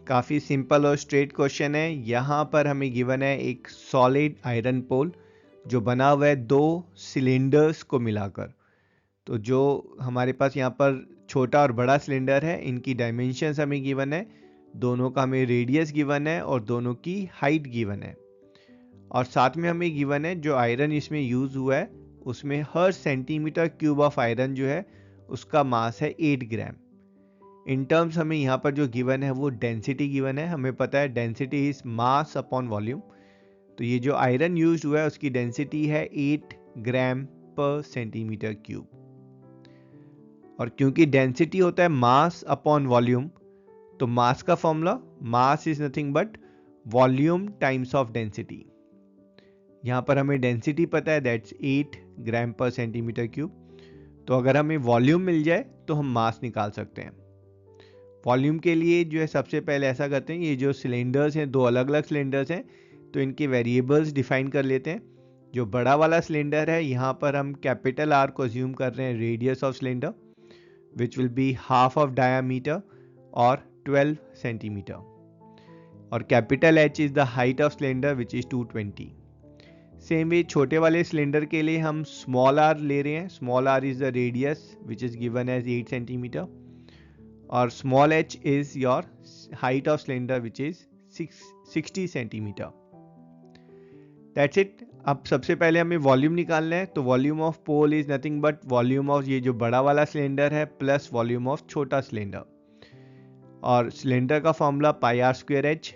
काफ़ी सिंपल और स्ट्रेट क्वेश्चन है। यहाँ पर हमें गिवन है एक सॉलिड आयरन पोल जो बना हुआ है 2 सिलेंडर्स को मिलाकर। तो जो हमारे पास यहाँ पर छोटा और बड़ा सिलेंडर है इनकी डायमेंशंस हमें गिवन है, दोनों का हमें रेडियस गिवन है और दोनों की हाइट गिवन है, और साथ में हमें गिवन है जो आयरन इसमें यूज़ हुआ है उसमें हर सेंटीमीटर क्यूब ऑफ आयरन जो है उसका मास है 8 ग्राम। इन टर्म्स हमें यहाँ पर जो गिवन है वो डेंसिटी गिवन है। हमें पता है density is mass upon volume, तो ये जो आयरन यूज हुआ है उसकी डेंसिटी है 8 ग्राम पर सेंटीमीटर क्यूब, और क्योंकि डेंसिटी होता है मास अपॉन वॉल्यूम तो मास का formula mass is nothing but volume times of density. यहाँ पर हमें डेंसिटी पता है दैट्स 8 ग्राम पर सेंटीमीटर क्यूब, तो अगर हमें वॉल्यूम मिल जाए तो हम मास निकाल सकते हैं। वॉल्यूम के लिए जो है सबसे पहले ऐसा करते हैं, ये जो सिलेंडर्स हैं 2 अलग अलग सिलेंडर्स हैं तो इनके वेरिएबल्स डिफाइन कर लेते हैं। जो बड़ा वाला सिलेंडर है यहाँ पर हम कैपिटल R को अज्यूम कर रहे हैं radius of cylinder which will be half of diameter और 12 सेंटीमीटर, और capital H is the height of cylinder which is 220। Same way छोटे वाले सिलेंडर के लिए हम स्मॉल r ले रहे हैं। Small r is the radius which is given as 8 centimetre, और small h is your height of cylinder which is 60 centimetre. That's it. अब सबसे पहले हमें वॉल्यूम निकालना है, तो volume of pole is nothing but volume of ये जो बड़ा वाला सिलेंडर है प्लस वॉल्यूम ऑफ छोटा सिलेंडर, और सिलेंडर का formula pi are square h,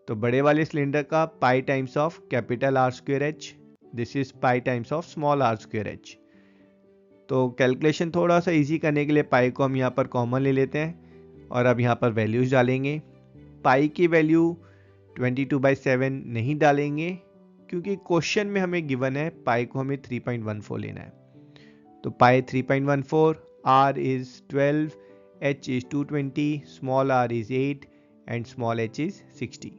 तो बड़े वाले सिलेंडर का पाई times of capital R square h, this is pi times of small r square h. तो कैलकुलेशन थोड़ा सा इजी करने के लिए पाई को हम यहाँ पर कॉमन ले लेते हैं, और अब यहाँ पर वैल्यूज डालेंगे। पाई की वैल्यू 22/7 नहीं डालेंगे क्योंकि क्वेश्चन में हमें गिवन है पाई को हमें 3.14 लेना है। तो पाई 3.14, r is 12, h is 220, small r is 8 and small h is 60।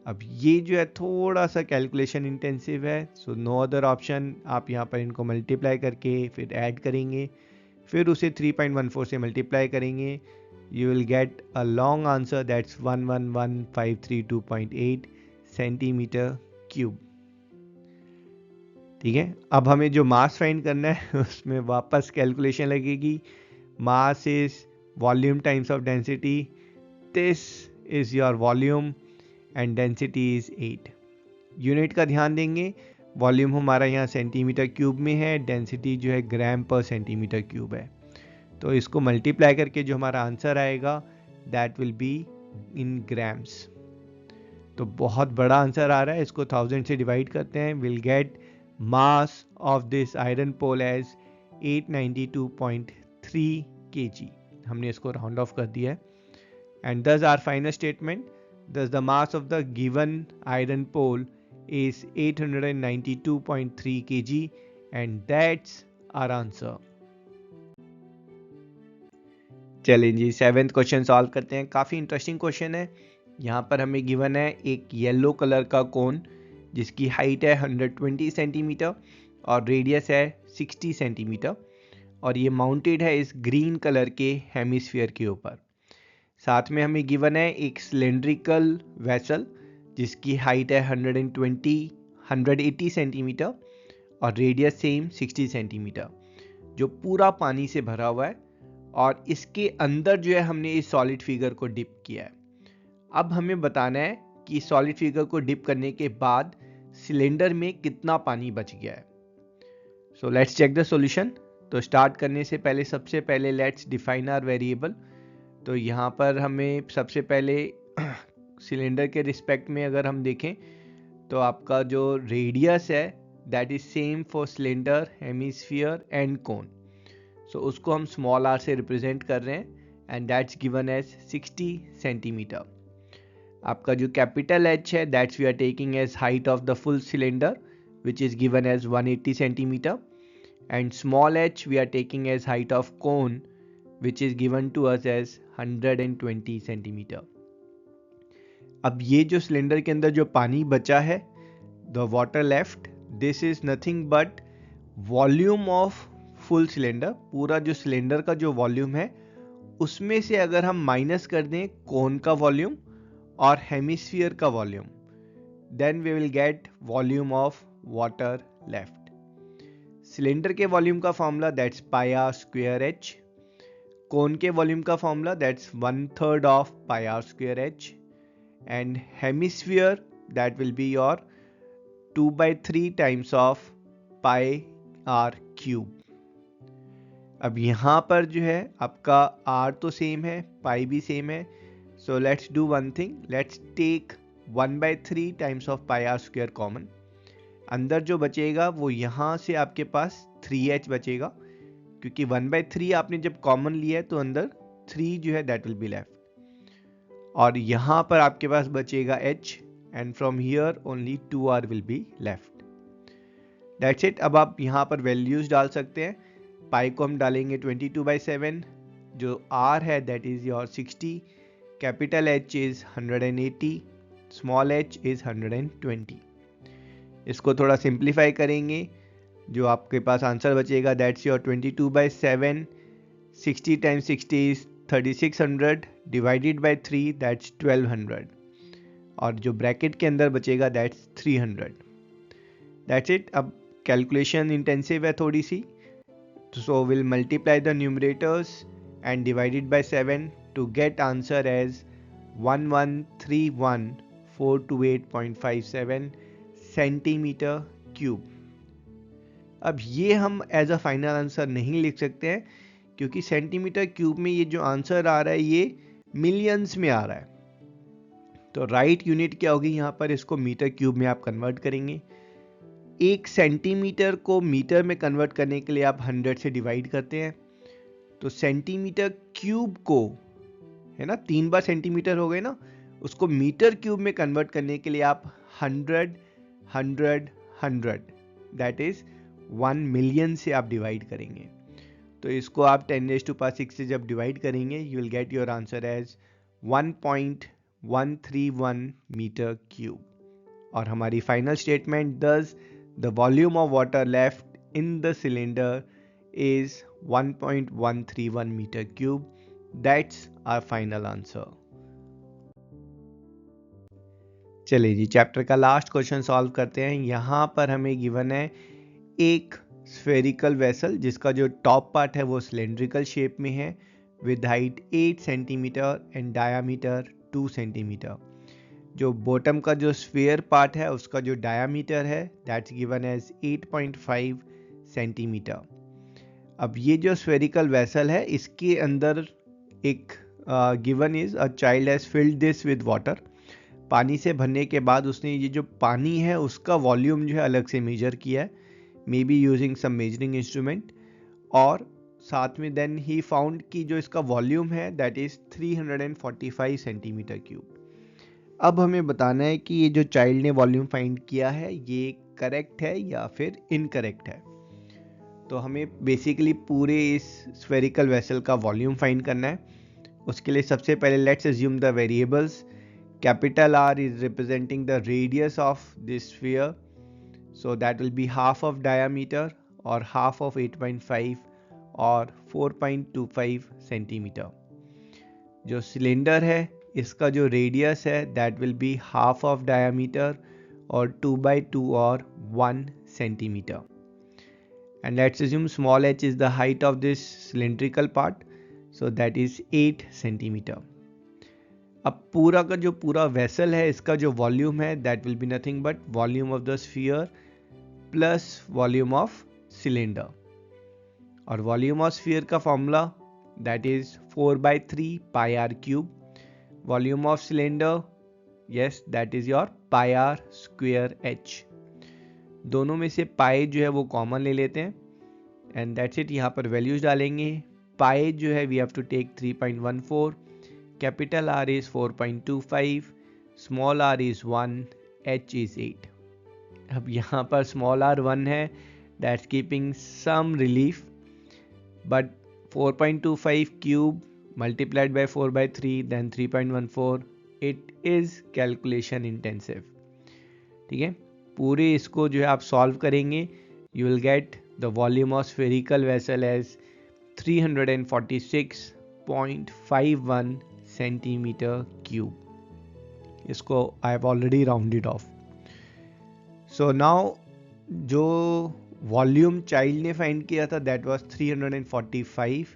अब ये जो है थोड़ा सा कैलकुलेशन इंटेंसिव है, सो नो अदर ऑप्शन। आप यहाँ पर इनको मल्टीप्लाई करके फिर ऐड करेंगे, फिर उसे 3.14 से मल्टीप्लाई करेंगे, you will get a long answer that's 111532.8 centimetre cube. ठीक है, अब हमें जो मास फाइंड करना है उसमें वापस कैलकुलेशन लगेगी। Mass is volume times of density, this is your volume and density is 8। Unit का ध्यान देंगे, वॉल्यूम हमारा यहाँ सेंटीमीटर क्यूब में है, डेंसिटी जो है ग्राम पर सेंटीमीटर क्यूब है। तो इसको मल्टीप्लाई करके जो हमारा आंसर आएगा that will be in grams. तो बहुत बड़ा आंसर आ रहा है, इसको 1000 से डिवाइड करते हैं, will get mass of this iron pole as 892.3 kg। हमने इसको राउंड ऑफ कर दिया है। एंड दस आवर फाइनल स्टेटमेंट, दस the mass of the given iron pole is 892.3 kg and that's our answer। चलें जी, 7th क्वेश्चन सॉल्व करते हैं। काफ़ी इंटरेस्टिंग क्वेश्चन है। यहाँ पर हमें गिवन है एक येलो कलर का कोन जिसकी हाइट है 120 सेंटीमीटर और रेडियस है 60 सेंटीमीटर और ये माउंटेड है इस ग्रीन कलर के हेमिस्फीयर के ऊपर। साथ में हमें गिवन है एक सिलेंड्रिकल वेसल जिसकी हाइट है 180 सेंटीमीटर और रेडियस सेम 60 सेंटीमीटर, जो पूरा पानी से भरा हुआ है और इसके अंदर जो है हमने इस सॉलिड फिगर को डिप किया है। अब हमें बताना है कि सॉलिड फिगर को डिप करने के बाद सिलेंडर में कितना पानी बच गया है। So let's check the solution. तो स्टार्ट करने से पहले सबसे पहले लेट्स डिफाइन आवर वेरिएबल। तो यहाँ पर हमें सबसे पहले सिलेंडर के रिस्पेक्ट में अगर हम देखें तो आपका जो रेडियस है that is same for cylinder, hemisphere and cone. So उसको हम स्मॉल आर से रिप्रेजेंट कर रहे हैं and that's given as 60 centimetre. आपका जो कैपिटल एच है that's we are taking as height of the full cylinder which is given as 180 centimetre and small h we are taking as height of cone which is given to us as 120 centimetre. अब ये जो सिलेंडर के अंदर जो पानी बचा है, the water left, this is nothing but volume of full cylinder. पूरा जो सिलेंडर का जो वॉल्यूम है उसमें से अगर हम माइनस कर दें कोन का वॉल्यूम और हेमिस्फीयर का volume, then we will get volume of water left. Cylinder के वॉल्यूम का formula that's pi are square h, cone के वॉल्यूम का formula that's 1/3 of pi are square h and hemisphere that will be your 2/3 times of pi r cube। अब यहाँ पर जो है आपका r तो सेम है, पाई भी सेम है, so let's do one thing, let's take 1/3 times of pi are square common. अंदर जो बचेगा वो यहाँ से आपके पास 3h बचेगा क्योंकि 1/3 आपने जब कॉमन लिया है तो अंदर 3 जो है दैट विल बी लेफ्ट और यहाँ पर आपके पास बचेगा h and from here only 2r will be left. That's it. अब आप यहाँ पर वैल्यूज डाल सकते हैं। पाई को हम डालेंगे 22/7, जो r है that is your 60, capital H is 180, small h is 120। इसको थोड़ा सिंप्लीफाई करेंगे, जो आपके पास आंसर बचेगा that's your 22/7, 60 times 60 is 3600 divided by 3 that's 1200 और जो ब्रैकेट के अंदर बचेगा दैट्स 300। That's it. अब कैलकुलेशन इंटेंसिव है थोड़ी सी, so will multiply the numerators and divided by 7 to get answer as 1131428.57 centimetre cube. अब ये हम एज अ फाइनल आंसर नहीं लिख सकते हैं क्योंकि सेंटीमीटर क्यूब में ये जो आंसर आ रहा है ये मिलियंस में आ रहा है। तो राइट यूनिट क्या होगी यहाँ पर, इसको मीटर क्यूब में आप कन्वर्ट करेंगे। 1 सेंटीमीटर को मीटर में कन्वर्ट करने के लिए आप 100 से डिवाइड करते हैं, तो सेंटीमीटर क्यूब को है ना, 3 बार सेंटीमीटर हो गए ना, उसको मीटर क्यूब में कन्वर्ट करने के लिए आप 100 100 100 दैट इज 1 मिलियन से आप डिवाइड करेंगे। तो इसको आप 10⁻⁶ से जब डिवाइड करेंगे you will get your answer as 1.131 metre cube. और हमारी फाइनल स्टेटमेंट दस the volume of water left in the cylinder is 1.131 meter cube. That's our final answer. चलिए जी, चैप्टर का लास्ट क्वेश्चन सॉल्व करते हैं। यहाँ पर हमें गिवन है एक स्फेरिकल वेसल जिसका जो टॉप पार्ट है वो सिलेंड्रिकल शेप में है with height 8 centimetre and diameter 2 centimetre. जो बॉटम का जो स्फीयर पार्ट है उसका जो डायामीटर है दैट्स गिवन एज 8.5 सेंटीमीटर। अब ये जो स्फेरिकल वेसल है इसके अंदर एक given is a child has filled this with water. पानी से भरने के बाद उसने ये जो पानी है उसका वॉल्यूम जो है अलग से मेजर किया है, maybe using some measuring instrument, और साथ में देन ही फाउंड कि जो इसका वॉल्यूम है दैट इज 345 सेंटीमीटर क्यूब। अब हमें बताना है कि ये जो चाइल्ड ने वॉल्यूम फाइंड किया है ये करेक्ट है या फिर इनकरेक्ट है। तो हमें बेसिकली पूरे इस स्फेरिकल वेसल का वॉल्यूम फाइंड करना है। उसके लिए सबसे पहले let's assume the variables. Capital R is representing the radius of this sphere, so that will be half of diameter और हाफ ऑफ 8.5 और 4.25 सेंटीमीटर। जो सिलेंडर है इसका जो रेडियस है that will be half of diameter और 2/2 और 1 centimetre. And let's assume small h is the height of this cylindrical part, so that is 8 centimetre. अब पूरा का जो पूरा वेसल है इसका जो वॉल्यूम है that will be nothing but volume of the sphere plus volume of cylinder. और वॉल्यूम ऑफ स्फीयर का formula that is 4/3 pi are cube. Volume of cylinder yes that is your pi are square H. दोनों में से पाई जो है वो कॉमन ले लेते हैं एंड दैट्स इट। यहाँ पर वैल्यूज डालेंगे। पाई जो है we have to take 3.14, capital R is 4.25, small r is 1, h is 8। अब यहाँ पर स्मॉल r 1 है that's keeping some relief, but 4.25 cube multiplied by 4/3 then 3.14 it is calculation intensive. ठीक है, पूरे इसको जो है आप सॉल्व करेंगे you will get the volume of spherical vessel as 346.51 centimetre cube. इसको I have already rounded of. So now जो वॉल्यूम चाइल्ड ने फाइंड किया था दैट वाज 345,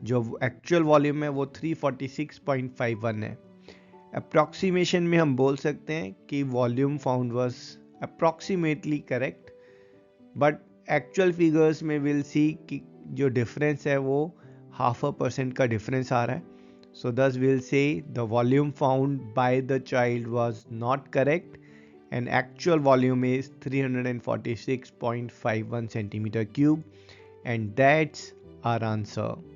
जो एक्चुअल वॉल्यूम है वो 346.51 है। अप्रॉक्सीमेशन में हम बोल सकते हैं कि volume found was approximately correct, but actual figures में विल सी कि जो डिफरेंस है वो 0.5% का डिफरेंस आ रहा है। सो this will say the volume found by the child was not correct and actual volume is 346.51 centimetre cube and that's our answer.